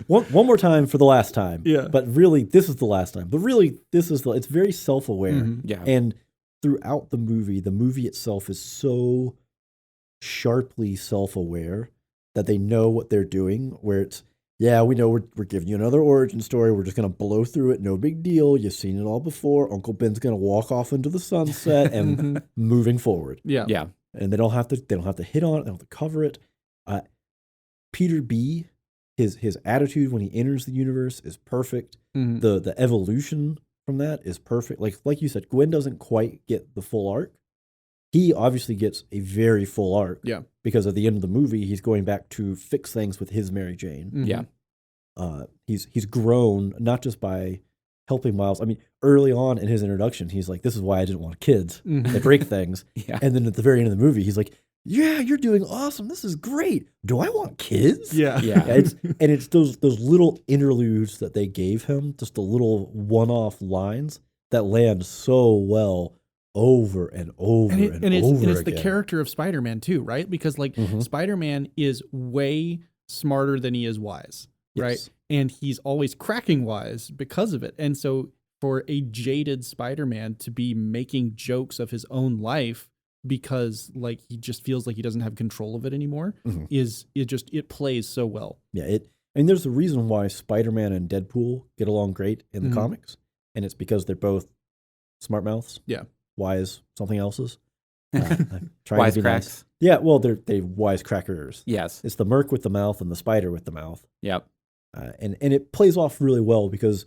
One more time for the last time. Yeah. But really, this is the last time. But really, it's very self-aware. Yeah. And throughout the movie itself is so sharply self-aware that they know what they're doing, where it's, we know we're giving you another origin story. We're just going to blow through it. No big deal. You've seen it all before. Uncle Ben's going to walk off into the sunset and moving forward. Yeah. And they don't have to hit on it. They don't have to cover it. Peter B, his attitude when he enters the universe is perfect. The evolution from that is perfect. Like you said, Gwen doesn't quite get the full arc. He obviously gets a very full arc. Yeah. Because at the end of the movie, he's going back to fix things with his Mary Jane. Yeah. He's grown not just by helping Miles. I mean, early on in his introduction, he's like, "This is why I didn't want kids. They break things." And then at the very end of the movie, he's like, "Yeah, you're doing awesome. This is great. Do I want kids?" Yeah. It's those little interludes that they gave him, just the little one-off lines that land so well over and over and over it's again. The character of Spider-Man too, right? Because Spider-Man is way smarter than he is wise, right? And he's always cracking wise because of it. And so for a jaded Spider-Man to be making jokes of his own life because he just feels like he doesn't have control of it anymore it plays so well. Yeah, and there's a reason why Spider-Man and Deadpool get along great in the comics, and it's because they're both smart mouths. Yeah. Wise something else's. Trying to be nice. Wisecracks. Yeah, well, they wisecrackers. Yes. It's the merc with the mouth and the spider with the mouth. Yep. And it plays off really well because,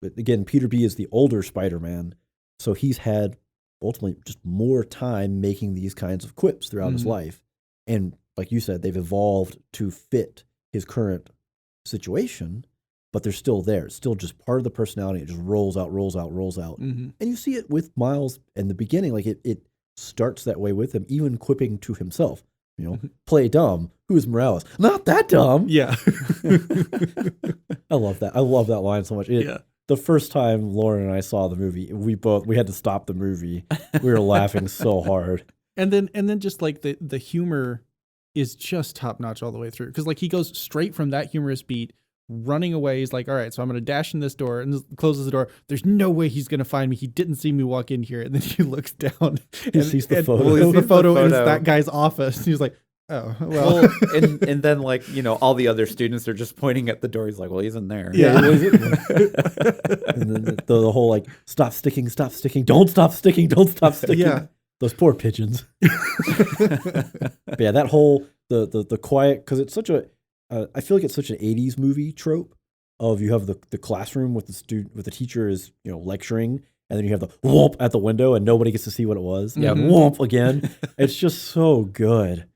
again, Peter B is the older Spider-Man, so he's had ultimately just more time making these kinds of quips throughout his life. And like you said, they've evolved to fit his current situation, but they're still there. It's still just part of the personality. It just rolls out. And you see it with Miles in the beginning. Like it starts that way with him, even quipping to himself. You know, play dumb. Who's Morales? Not that dumb. Yeah. I love that. I love that line so much. The first time Lauren and I saw the movie, we had to stop the movie. We were laughing so hard. And then just like the humor is just top notch all the way through. Because like he goes straight from that humorous beat, running away. He's like, all right, so I'm going to dash in this door, and closes the door. There's no way he's going to find me. He didn't see me walk in here. And then he looks down. He sees the photo. Well, he sees the photo, and it's that guy's office. He's like, oh, well. and then like, you know, all the other students are just pointing at the door. He's like, well, he's in there. Yeah. And then the whole like, stop sticking, don't stop sticking. Yeah. Those poor pigeons. But yeah, that whole, the quiet, because it's such a, I feel like it's such an 80s movie trope of you have the classroom with the teacher is, you know, lecturing, and then you have the whoomp at the window and nobody gets to see what it was. Yeah, whoomp again. It's just so good.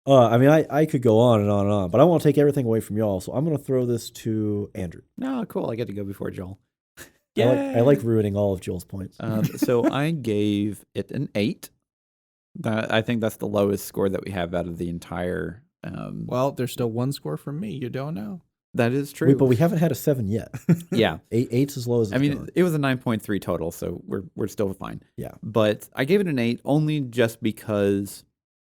I mean, I could go on and on and on, but I won't take everything away from y'all, so I'm going to throw this to Andrew. No, cool. I get to go before Joel. I like ruining all of Joel's points. So I gave it an 8. I think that's the lowest score that we have out of the entire. Well, there's still one score from me. You don't know. That is true. Wait, but we haven't had a 7 yet. Yeah. 8's as low as it's going. It was a 9.3 total, so we're still fine. Yeah. But I gave it an 8 only just because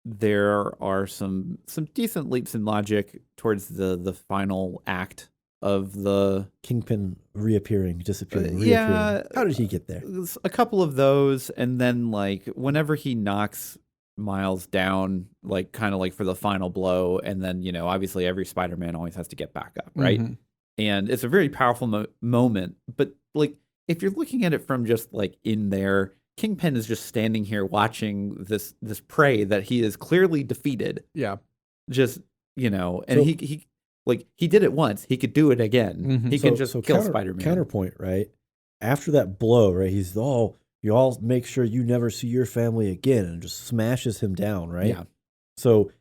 there are some decent leaps in logic towards the final act of the Kingpin reappearing, disappearing, reappearing. Yeah. How did he get there? A couple of those, and then like whenever he knocks Miles down, like kind of like for the final blow, and then, you know, obviously every Spider-Man always has to get back up, right? And it's a very powerful moment, but like if you're looking at it from just like in there, Kingpin is just standing here watching this prey that he is clearly defeated. Yeah. Just, you know, and he like he did it once, he could do it again. He can just kill Spider-Man. Counterpoint, right? After that blow, right? He's you all make sure you never see your family again, and just smashes him down, right? Yeah. So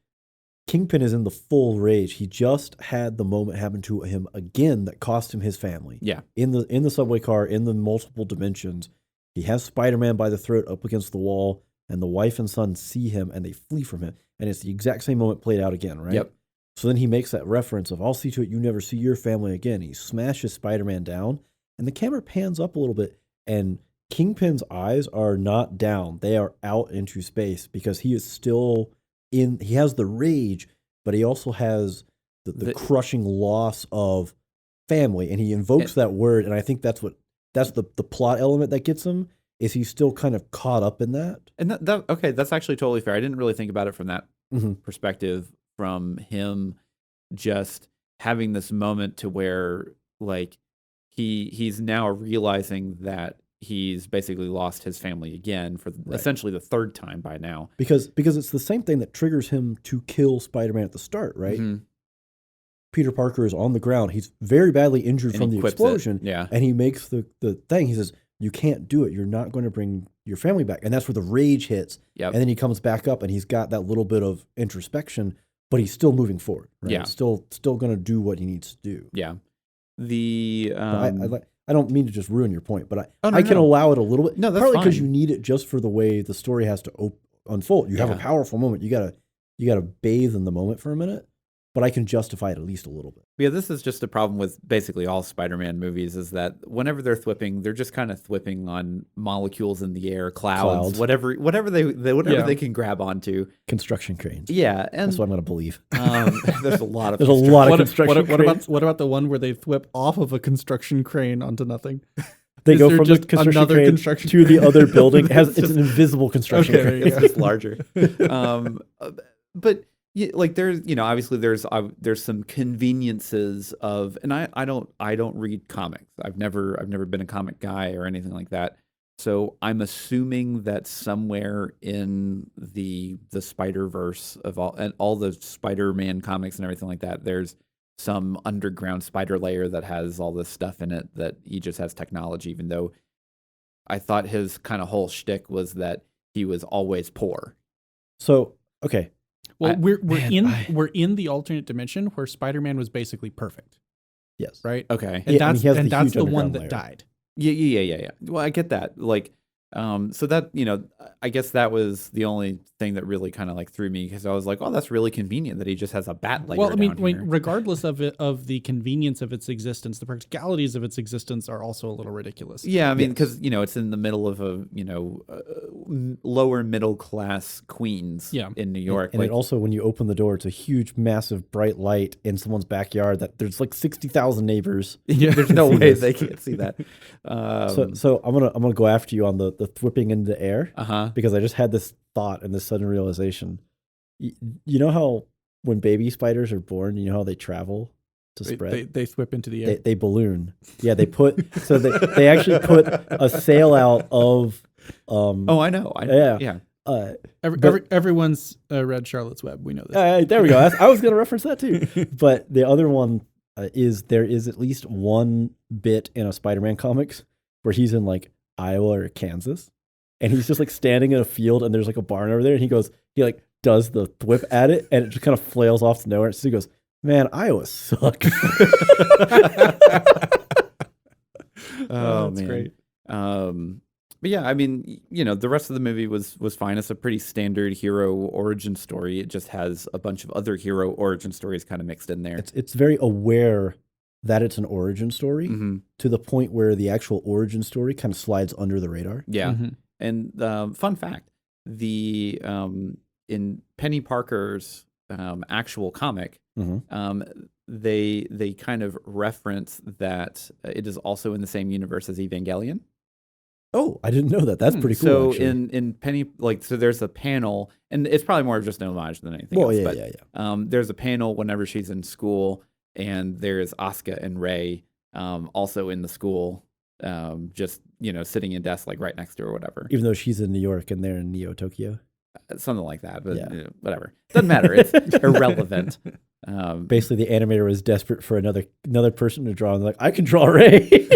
Kingpin is in the full rage. He just had the moment happen to him again that cost him his family. Yeah. In the subway car, in the multiple dimensions, he has Spider-Man by the throat up against the wall, and the wife and son see him and they flee from him. And it's the exact same moment played out again, right? Yep. So then he makes that reference of, I'll see to it you never see your family again. He smashes Spider-Man down, and the camera pans up a little bit, and Kingpin's eyes are not down. They are out into space because he is still he has the rage, but he also has the crushing loss of family, and he invokes that word, and I think that's the plot element that gets him, is he's still kind of caught up in that. And okay, that's actually totally fair. I didn't really think about it from that perspective, from him just having this moment to where like he's now realizing that he's basically lost his family again for essentially the third time by now. Because it's the same thing that triggers him to kill Spider-Man at the start, right? Peter Parker is on the ground. He's very badly injured from the explosion. Yeah. And he makes the thing. He says, you can't do it. You're not going to bring your family back. And that's where the rage hits. Yep. And then he comes back up and he's got that little bit of introspection, but he's still moving forward. Right? Yeah. Still going to do what he needs to do. Yeah. I don't mean to just ruin your point, but I can allow it a little bit. No, that's partly because fine. you need it just for the way the story has to unfold. You have a powerful moment. You gotta bathe in the moment for a minute, but I can justify it at least a little bit. Yeah, this is just a problem with basically all Spider-Man movies, is that whenever they're thwipping, they're just kind of thwipping on molecules in the air, clouds. whatever they can grab onto. Construction cranes. Yeah, and that's what I'm going to believe. There's a lot of construction cranes. What about the one where they thwip off of a construction crane onto nothing? They go from the construction crane to the other building. It's an invisible construction crane. It's just larger. But yeah, like there's, you know, obviously there's some conveniences of, and I don't read comics. I've never been a comic guy or anything like that. So I'm assuming that somewhere in the Spider-Verse of all the Spider-Man comics and everything like that, there's some underground spider layer that has all this stuff in it that he just has technology, even though I thought his kind of whole shtick was that he was always poor. So, okay. Well, we're in the alternate dimension where Spider-Man was basically perfect. Yes. Right? Okay. And Yeah, and that's huge the one underground that layer. died. Yeah. Well, I get that. Like, so that, I guess that was the only thing that really kind of like threw me, because I was like, oh, that's really convenient that he just has a bat layer Well, I mean, down here. regardless of the convenience of its existence, the practicalities of its existence are also a little ridiculous. Yeah, I mean, because it's in the middle of a lower middle class Queens in New York, And it also, when you open the door, it's a huge, massive, bright light in someone's backyard that there's like 60,000 neighbors. Yeah, there's no way they can't see that. So I'm gonna go after you on the whipping into the air, because I just had this thought and this sudden realization. You know how when baby spiders are born, you know how they travel to spread? They whip into the air. They balloon. Yeah, they actually put a sail out of. I know. Yeah. Everyone's read Charlotte's Web. We know this. There we go. I was going to reference that too. But the other one is there is at least one bit in a Spider-Man comics where he's in like Iowa or Kansas, and he's just like standing in a field, and there's like a barn over there, and he like does the whip at it, and it just kind of flails off to nowhere. So he goes, "Man, Iowa sucks." Oh, that's man. great. But yeah, I mean, the rest of the movie was fine. It's a pretty standard hero origin story. It just has a bunch of other hero origin stories kind of mixed in there. It's very aware that it's an origin story, to the point where the actual origin story kind of slides under the radar. Yeah. And fun fact, in Penny Parker's actual comic, they kind of reference that it is also in the same universe as Evangelion. Oh, I didn't know that. That's pretty cool. So actually. in Penny, so there's a panel, and it's probably more of just an homage than anything else. But there's a panel whenever she's in school, and there's Asuka and Rey also in the school, just sitting in desks like right next to her or whatever. Even though she's in New York and they're in Neo Tokyo, something like that. But whatever, doesn't matter. It's irrelevant. Basically, the animator was desperate for another person to draw, and like, I can draw Rey.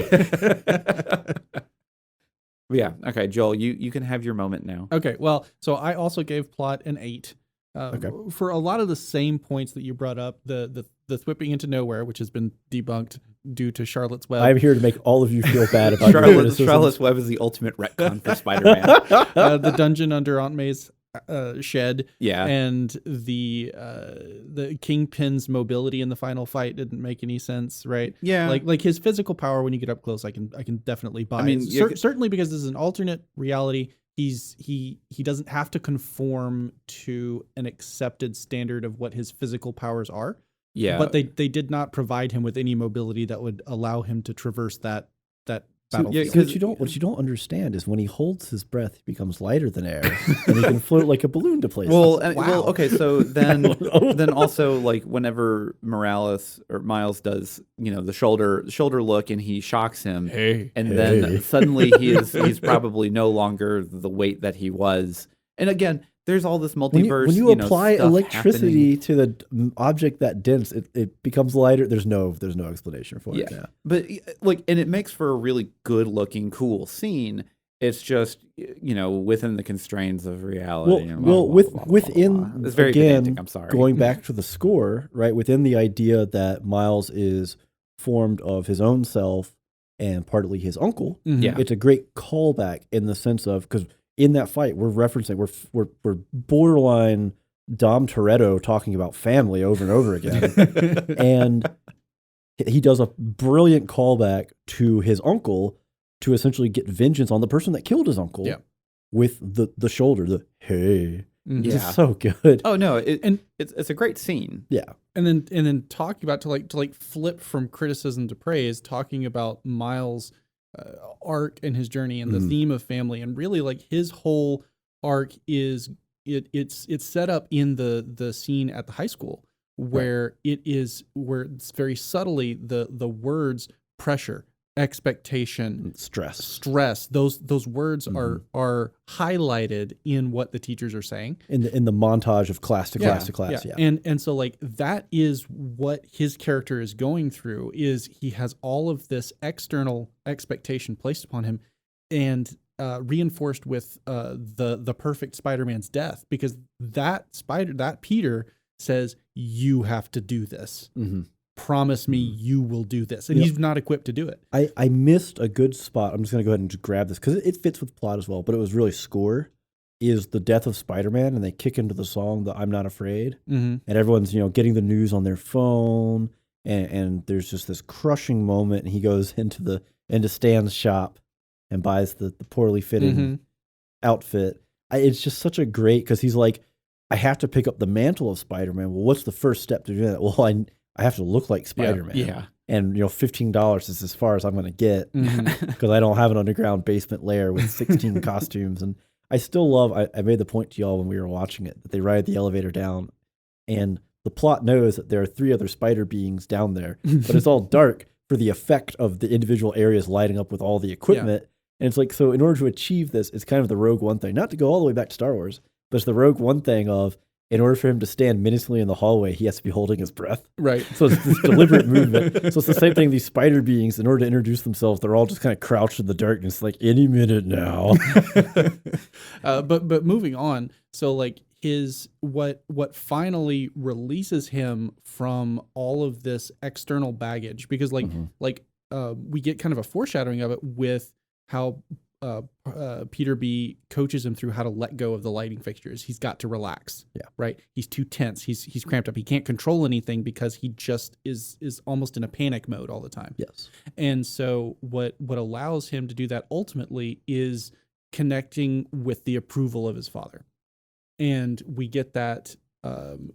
Yeah. Okay, Joel, you can have your moment now. Okay. Well, so I also gave plot an 8. For a lot of the same points that you brought up, the whipping into nowhere, which has been debunked due to Charlotte's Web. I'm here to make all of you feel bad about Charlotte's Web is the ultimate retcon for Spider-Man. The dungeon under Aunt May's shed, and the Kingpin's mobility in the final fight didn't make any sense, right? Yeah, like his physical power when you get up close, I can definitely buy. I mean, certainly because this is an alternate reality. He doesn't have to conform to an accepted standard of what his physical powers are. Yeah, but they did not provide him with any mobility that would allow him to traverse that battlefield. Because what you don't understand is when he holds his breath, he becomes lighter than air, and he can float like a balloon to places. Well, okay, so then also, like, whenever Miles does the shoulder look, and he shocks him, then suddenly he's probably no longer the weight that he was. And again, there's all this multiverse. When you apply electricity happening to the object that dense, it becomes lighter. There's no explanation for it. Yeah, but and it makes for a really good looking, cool scene. It's just within the constraints of reality. Within it's very pedantic. I'm sorry. Going back to the score, right? Within the idea that Miles is formed of his own self and partly his uncle. Yeah, it's a great callback in the sense of, because in that fight, we're referencing, we're borderline Dom Toretto talking about family over and over again. And he does a brilliant callback to his uncle to essentially get vengeance on the person that killed his uncle with the shoulder, It's so good. Oh no, it's a great scene. Yeah. And then talking about to flip from criticism to praise, talking about Miles' arc and his journey and the theme of family, and really like his whole arc is it's set up in the scene at the high school where it's very subtly the words pressure, expectation, stress. Those words are highlighted in what the teachers are saying in the montage of class to class to class. Yeah. And so like that is what his character is going through. Is he has all of this external expectation placed upon him, and reinforced with the perfect Spider-Man's death, because that Peter says, you have to do this. Promise me you will do this. And he's not equipped to do it. I missed a good spot. I'm just going to go ahead and just grab this because it fits with plot as well, but it was really score, is the death of Spider-Man, and they kick into the song, the I'm Not Afraid, and everyone's, getting the news on their phone, and there's just this crushing moment, and he goes into Stan's shop and buys the poorly fitting outfit. It's just such a great, because he's like, I have to pick up the mantle of Spider-Man. Well, what's the first step to do that? Well, I have to look like Spider-Man. Yeah. And, $15 is as far as I'm going to get, because I don't have an underground basement lair with 16 costumes. And I still love, I made the point to y'all when we were watching it, that they ride the elevator down, and the plot knows that there are 3 other spider beings down there, but it's all dark for the effect of the individual areas lighting up with all the equipment. Yeah. And it's like, so in order to achieve this, it's kind of the Rogue One thing, not to go all the way back to Star Wars, but it's the Rogue One thing of, in order for him to stand menacingly in the hallway, he has to be holding his breath. Right. So it's this deliberate movement. So it's the same thing. These spider beings, in order to introduce themselves, they're all just kind of crouched in the darkness, like any minute now. But moving on. So like what finally releases him from all of this external baggage, because we get kind of a foreshadowing of it with how Peter B coaches him through how to let go of the lighting fixtures. He's got to relax. Yeah. Right. He's too tense. He's cramped up. He can't control anything because he just is almost in a panic mode all the time. Yes. And so what allows him to do that ultimately is connecting with the approval of his father. And we get that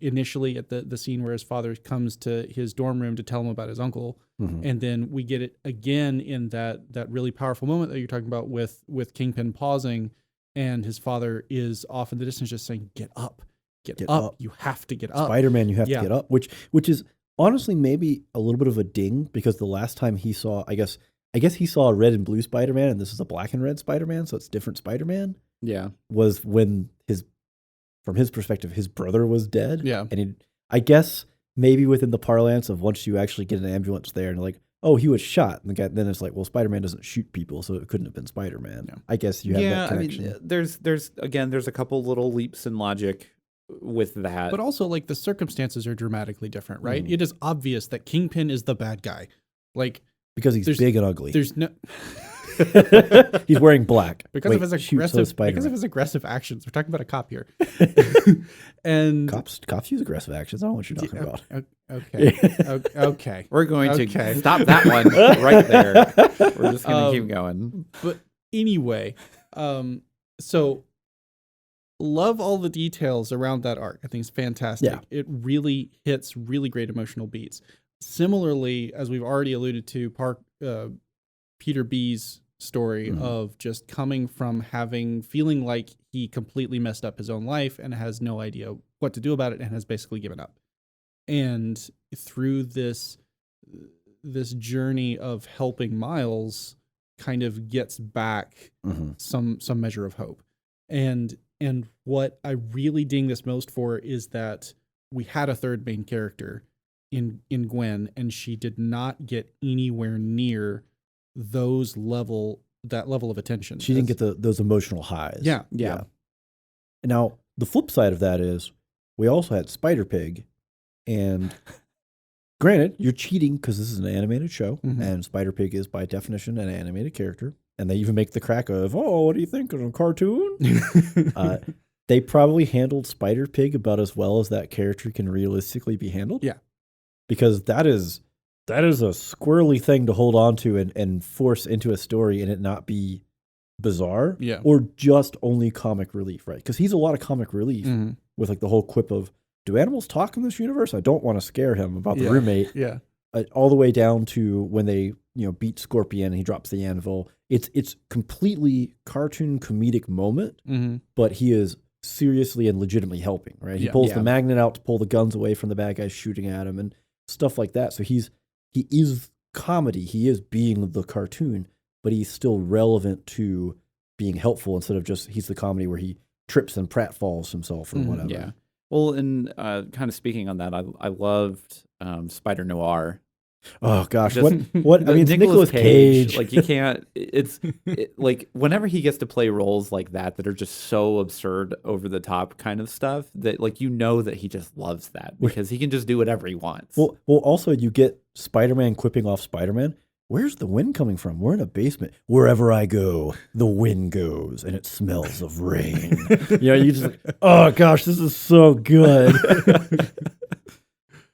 initially at the scene where his father comes to his dorm room to tell him about his uncle. And then we get it again in that really powerful moment that you're talking about with Kingpin pausing, and his father is off in the distance just saying, get up. Get up. You have to get up. Spider-Man, you have to get up, which is honestly maybe a little bit of a ding, because the last time he saw, I guess he saw a red and blue Spider-Man, and this is a black and red Spider-Man, so it's different Spider-Man. Yeah. Was when from his perspective, his brother was dead. Yeah. And I guess maybe within the parlance of once you actually get an ambulance there and like, oh, he was shot. And then it's like, well, Spider-Man doesn't shoot people, so it couldn't have been Spider-Man. Yeah. I guess you have that connection. I mean, there's a couple little leaps in logic with that. But also, like, the circumstances are dramatically different, right? It is obvious that Kingpin is the bad guy. Like, because he's big and ugly. There's no... He's wearing black because of his aggressive actions. We're talking about a cop here. And cops use aggressive actions. I don't know what you're talking about. Okay. We're going to stop that one right there. We're just going to keep going. But anyway, so love all the details around that arc. I think it's fantastic. Yeah. It really hits really great emotional beats. Similarly, as we've already alluded to, Peter B's story of just coming from feeling like he completely messed up his own life and has no idea what to do about it and has basically given up. And through this journey of helping Miles, kind of gets back some measure of hope. And what I really ding this most for is that we had a third main character in Gwen, and she did not get anywhere near that level of attention. She didn't get those emotional highs. Yeah. And now the flip side of that is we also had Spider-Pig, and granted, you're cheating because this is an animated show, and Spider-Pig is by definition an animated character, and they even make the crack of, oh, what do you think of a cartoon? They probably handled Spider-Pig about as well as that character can realistically be handled. Yeah. Because that is a squirrely thing to hold on to and force into a story and it not be bizarre or just only comic relief, right? Because he's a lot of comic relief with like the whole quip of, do animals talk in this universe? I don't want to scare him about the roommate. Yeah. All the way down to when they beat Scorpion and he drops the anvil. It's completely cartoon comedic moment, but he is seriously and legitimately helping, right? He pulls the magnet out to pull the guns away from the bad guys shooting at him and stuff like that. So he is comedy. He is being the cartoon, but he's still relevant to being helpful instead of just he's the comedy where he trips and pratfalls himself or whatever. Yeah. Well, and kind of speaking on that, I loved Spider Noir. Oh gosh, Just what? I mean, it's Nicolas Cage. Like you can't. Like whenever he gets to play roles like that are just so absurd, over the top kind of stuff that like that he just loves that because he can just do whatever he wants. Well, also you get Spider-Man quipping off Spider-Man. Where's the wind coming from? We're in a basement. Wherever I go, the wind goes, and it smells of rain. You just like, oh gosh, this is so good.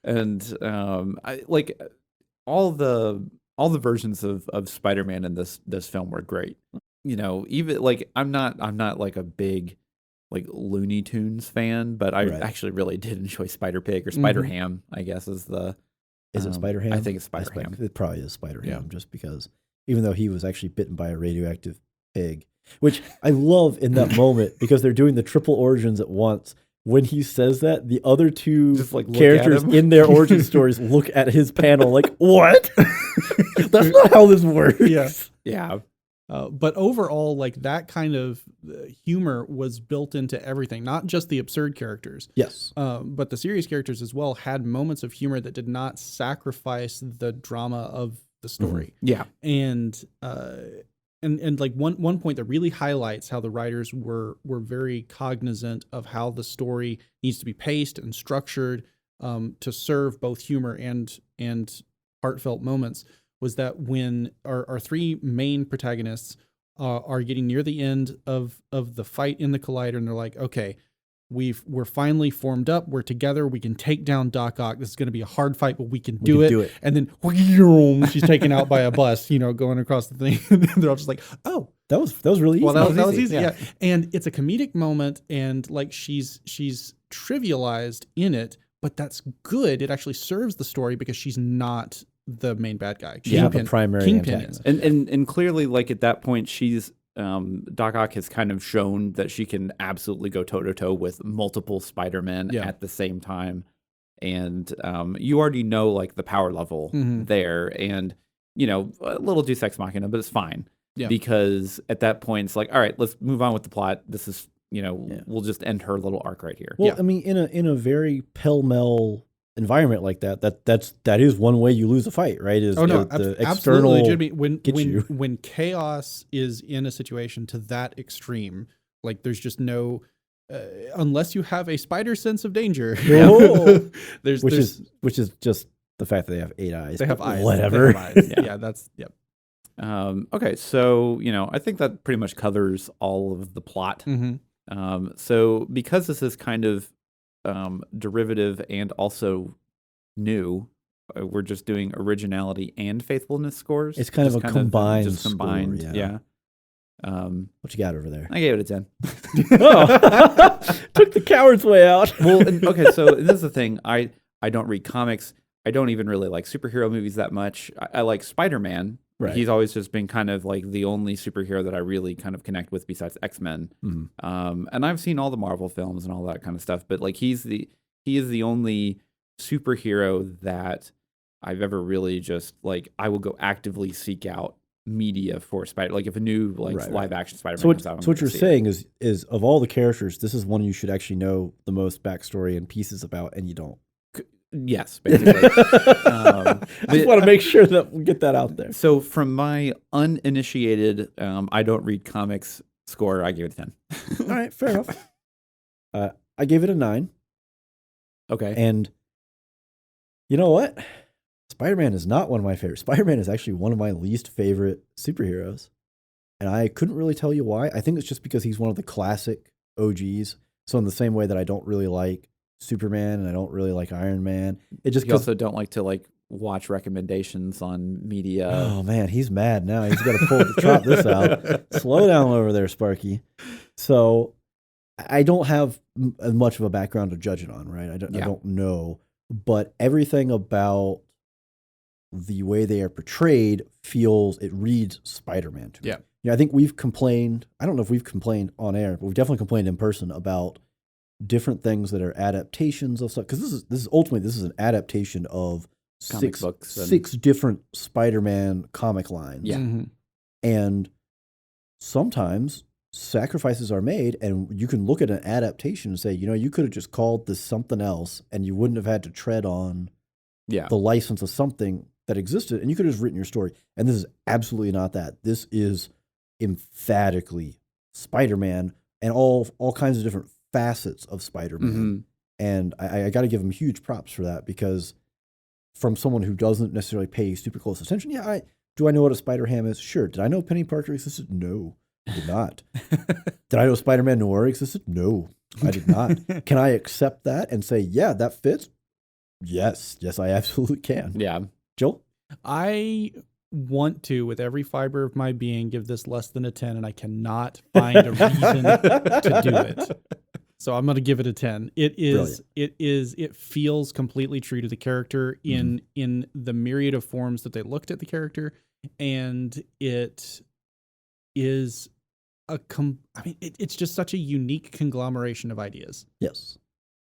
And I like. All the versions of Spider-Man in this film were great. Even like I'm not like a big like Looney Tunes fan, but I actually really did enjoy Spider-Pig or Spider-Ham, I guess is the. Is it Spider-Ham? I think it's Spider-Ham. It probably is Spider-Ham, just because even though he was actually bitten by a radioactive pig, which I love in that moment because they're doing the triple origins at once. When he says that, the other two just like characters in their origin stories look at his panel like, what? That's not how this works. Yeah. But overall, like that kind of humor was built into everything, not just the absurd characters. Yes. But the serious characters as well had moments of humor that did not sacrifice the drama of the story. Yeah. And like one point that really highlights how the writers were very cognizant of how the story needs to be paced and structured to serve both humor and heartfelt moments was that when our three main protagonists are getting near the end of the fight in the collider, and they're like, okay, we're finally formed up. We're together. We can take down Doc Ock. This is going to be a hard fight, but we can do it. And then she's taken out by a bus, going across the thing. And they're all just like, oh, that was really easy. Well, that was easy. Yeah. And it's a comedic moment, and like she's trivialized in it, but that's good. It actually serves the story because she's not the main bad guy. She's not the primary Kingpin. And clearly, like at that point, she's. Doc Ock has kind of shown that she can absolutely go toe-to-toe with multiple Spider-Men at the same time. And you already know, like, the power level there. And, a little Deus Ex Machina, but it's fine. Yeah. Because at that point, it's like, all right, let's move on with the plot. This is, we'll just end her little arc right here. Well, I mean, in a very pell-mell environment like that is one way you lose a fight, right? Is the external absolutely when chaos is in a situation to that extreme, like there's just no unless you have a spider sense of danger. Which is just the fact that they have 8 eyes. They have eyes. Whatever. They have eyes. Yeah, that's yep. Okay, so I think that pretty much covers all of the plot. So because this is kind of derivative and also new, we're just doing originality and faithfulness scores. It's kind of a combined score, yeah. What you got over there? I gave it a 10. Took the coward's way out. Well, okay, so this is the thing. I don't read comics. I don't even really like superhero movies that much. I like Spider-Man. Right. He's always just been kind of like the only superhero that I really kind of connect with besides X-Men. And I've seen all the Marvel films and all that kind of stuff, but like he is the only superhero that I've ever really just like I will go actively seek out media for Spider. Like if a new live action Spider-Man comes out. So what you're saying is of all the characters, this is one you should actually know the most backstory and pieces about, and you don't. Yes, basically. I just want to make sure that we get that out there. So from my uninitiated, I don't read comics score, I gave it a 10. All right, fair enough. I gave it a 9. Okay. And you know what? Spider-Man is not one of my favorites. Spider-Man is actually one of my least favorite superheroes. And I couldn't really tell you why. I think it's just because he's one of the classic OGs. So in the same way that I don't really like Superman and I don't really like Iron Man. You also don't like to watch recommendations on media. Oh man, he's mad now. He's got to trot this out. Slow down over there, Sparky. So I don't have as much of a background to judge it on, right? I don't know, but everything about the way they are portrayed it reads Spider-Man to me. Yeah, I think we've complained. I don't know if we've complained on air, but we've definitely complained in person about different things that are adaptations of stuff, because this is ultimately an adaptation of Comic books and- 6 different Spider-Man comic lines. Yeah. And sometimes sacrifices are made, and you can look at an adaptation and say, you could have just called this something else, and you wouldn't have had to tread on Yeah. the license of something that existed, and you could have just written your story. And this is absolutely not that. This is emphatically Spider-Man and all kinds of different facets of Spider-Man. Mm-hmm. And I got to give him huge props for that, because from someone who doesn't necessarily pay super close attention, do I know what a Spider-Ham is? Sure. Did I know Penny Parker existed? No, I did not. Did I know Spider-Man Noir existed? No, I did not. Can I accept that and say, yeah, that fits? Yes, I absolutely can. Yeah. Joel? I want to, with every fiber of my being, give this less than a 10, and I cannot find a reason to do it. So I'm going to give it a 10. It feels completely true to the character in the myriad of forms that they looked at the character, and it is it's just such a unique conglomeration of ideas. Yes.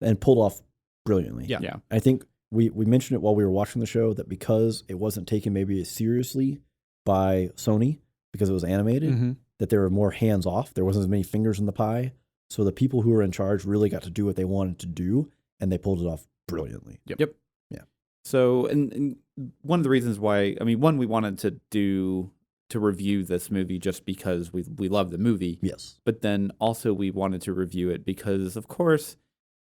And pulled off brilliantly. Yeah. I think we mentioned it while we were watching the show, that because it wasn't taken maybe as seriously by Sony, because it was animated, that they were more hands off. There wasn't as many fingers in the pie. So the people who were in charge really got to do what they wanted to do, and they pulled it off brilliantly. Yep. Yeah. So, and one of the reasons why, we wanted to review this movie just because we love the movie. Yes. But then also we wanted to review it because, of course,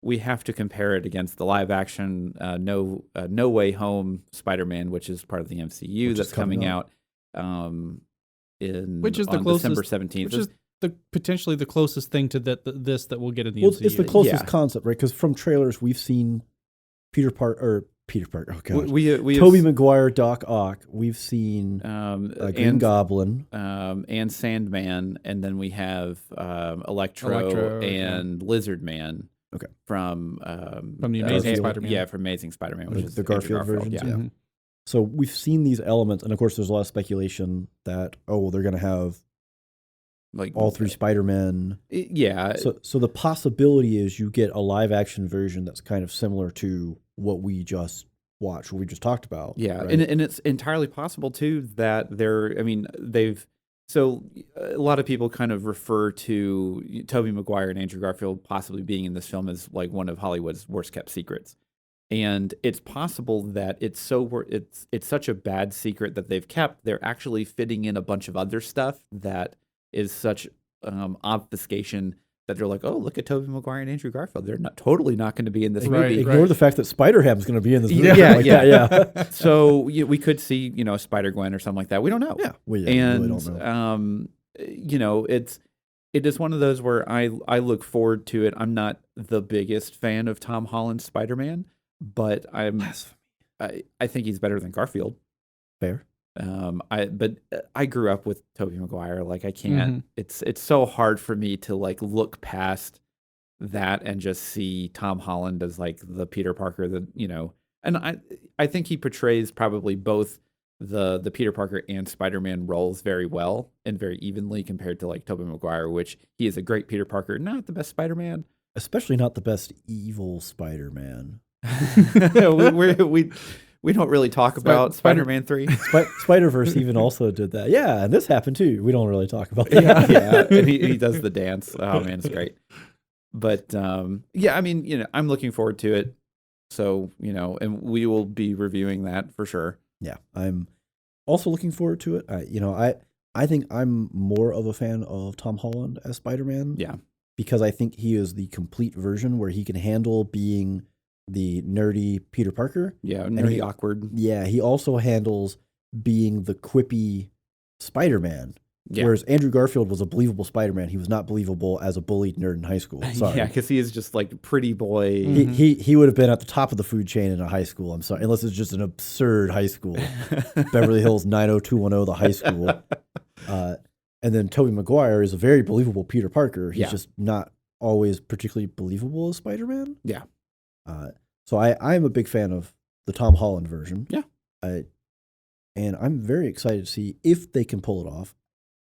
we have to compare it against the live action No Way Home Spider-Man, which is part of the MCU, that's coming out on December 17th. Which is potentially the closest thing to this that we'll get in the MCU. It's the closest concept, right? Because from trailers we've seen Peter Parker. Oh god, we Tobey Maguire, Doc Ock. We've seen Green Goblin, and Sandman, and then we have Electro and Lizard Man. Okay, from the Amazing Spider-Man. Yeah, from Amazing Spider-Man, which is the Garfield version. Yeah. So we've seen these elements, and of course, there's a lot of speculation that they're going to have all 3 Spider-Men. Yeah. So the possibility is you get a live action version that's kind of similar to what we just watched, what we just talked about. Yeah, right? and it's entirely possible too that so a lot of people kind of refer to Tobey Maguire and Andrew Garfield possibly being in this film as like one of Hollywood's worst kept secrets. And it's possible that it's such a bad secret that they've kept, they're actually fitting in a bunch of other stuff that is such obfuscation that they're like, oh, look at Tobey Maguire and Andrew Garfield. They're totally not going to be in this movie. Ignore the fact that Spider-Ham's going to be in this movie. Yeah. So we could see, Spider-Gwen or something like that. We don't know. Yeah, we really don't know. It is one of those where I look forward to it. I'm not the biggest fan of Tom Holland's Spider-Man, but I think he's better than Garfield. Fair. But I grew up with Tobey Maguire. Like I can't. It's so hard for me to like look past that and just see Tom Holland as like the Peter Parker that And I think he portrays probably both the Peter Parker and Spider-Man roles very well and very evenly compared to like Tobey Maguire, which he is a great Peter Parker, not the best Spider-Man, especially not the best evil Spider-Man. We don't really talk about Spider-Man 3. Spiderverse even also did that. Yeah, and this happened too. We don't really talk about that. Yeah. And he does the dance. Oh man, it's great. But I'm looking forward to it. So, and we will be reviewing that for sure. Yeah, I'm also looking forward to it. I think I'm more of a fan of Tom Holland as Spider-Man. Yeah. Because I think he is the complete version where he can handle being the nerdy Peter Parker. Yeah, nerdy, awkward. Yeah, he also handles being the quippy Spider-Man. Yeah. Whereas Andrew Garfield was a believable Spider-Man. He was not believable as a bullied nerd in high school. Sorry. Yeah, because he is just like pretty boy. He would have been at the top of the food chain in a high school. I'm sorry, unless it's just an absurd high school. Beverly Hills 90210, the high school. And then Tobey Maguire is a very believable Peter Parker. He's just not always particularly believable as Spider-Man. Yeah. So I'm a big fan of the Tom Holland version. Yeah. And I'm very excited to see if they can pull it off.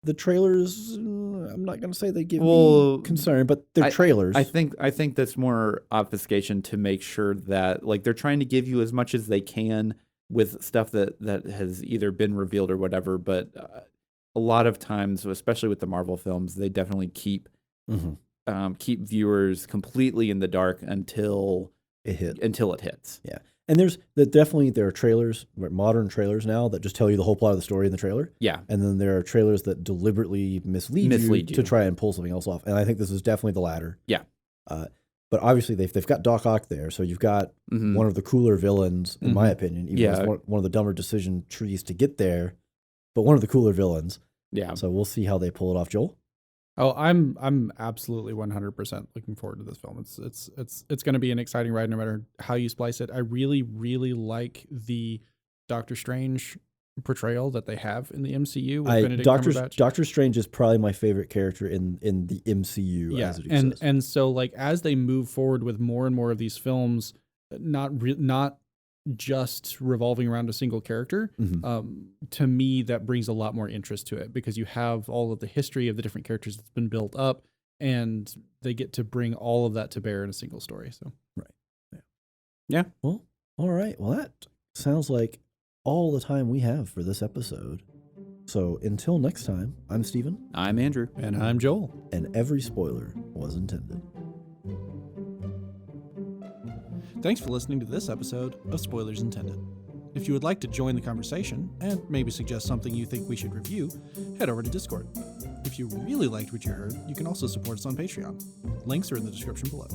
The trailers, I'm not going to say they give me concern, but they're trailers. I think that's more obfuscation to make sure that like they're trying to give you as much as they can with stuff that has either been revealed or whatever. But a lot of times, especially with the Marvel films, they definitely keep viewers completely in the dark until it hits. Yeah. And there are trailers, modern trailers now, that just tell you the whole plot of the story in the trailer. Yeah. And then there are trailers that deliberately mislead you to try and pull something else off. And I think this is definitely the latter. Yeah. But obviously they've got Doc Ock there, so you've got one of the cooler villains, in my opinion. Even though it's one of the dumber decision trees to get there, but one of the cooler villains. Yeah. So we'll see how they pull it off, Joel. Oh, I'm absolutely 100% looking forward to this film. It's going to be an exciting ride no matter how you splice it. I really, really like the Doctor Strange portrayal that they have in the MCU with Benedict Cumberbatch. Doctor Strange is probably my favorite character in the MCU as it exists. And so like as they move forward with more and more of these films, not just revolving around a single character, to me that brings a lot more interest to it, because you have all of the history of the different characters that's been built up, and they get to bring all of that to bear in a single story. So yeah. Well, all right. Well, that sounds like all the time we have for this episode. So until next time, I'm Steven. I'm Andrew. And I'm Joel. And every spoiler was intended. Thanks for listening to this episode of Spoilers Intended. If you would like to join the conversation and maybe suggest something you think we should review, head over to Discord. If you really liked what you heard, you can also support us on Patreon. Links are in the description below.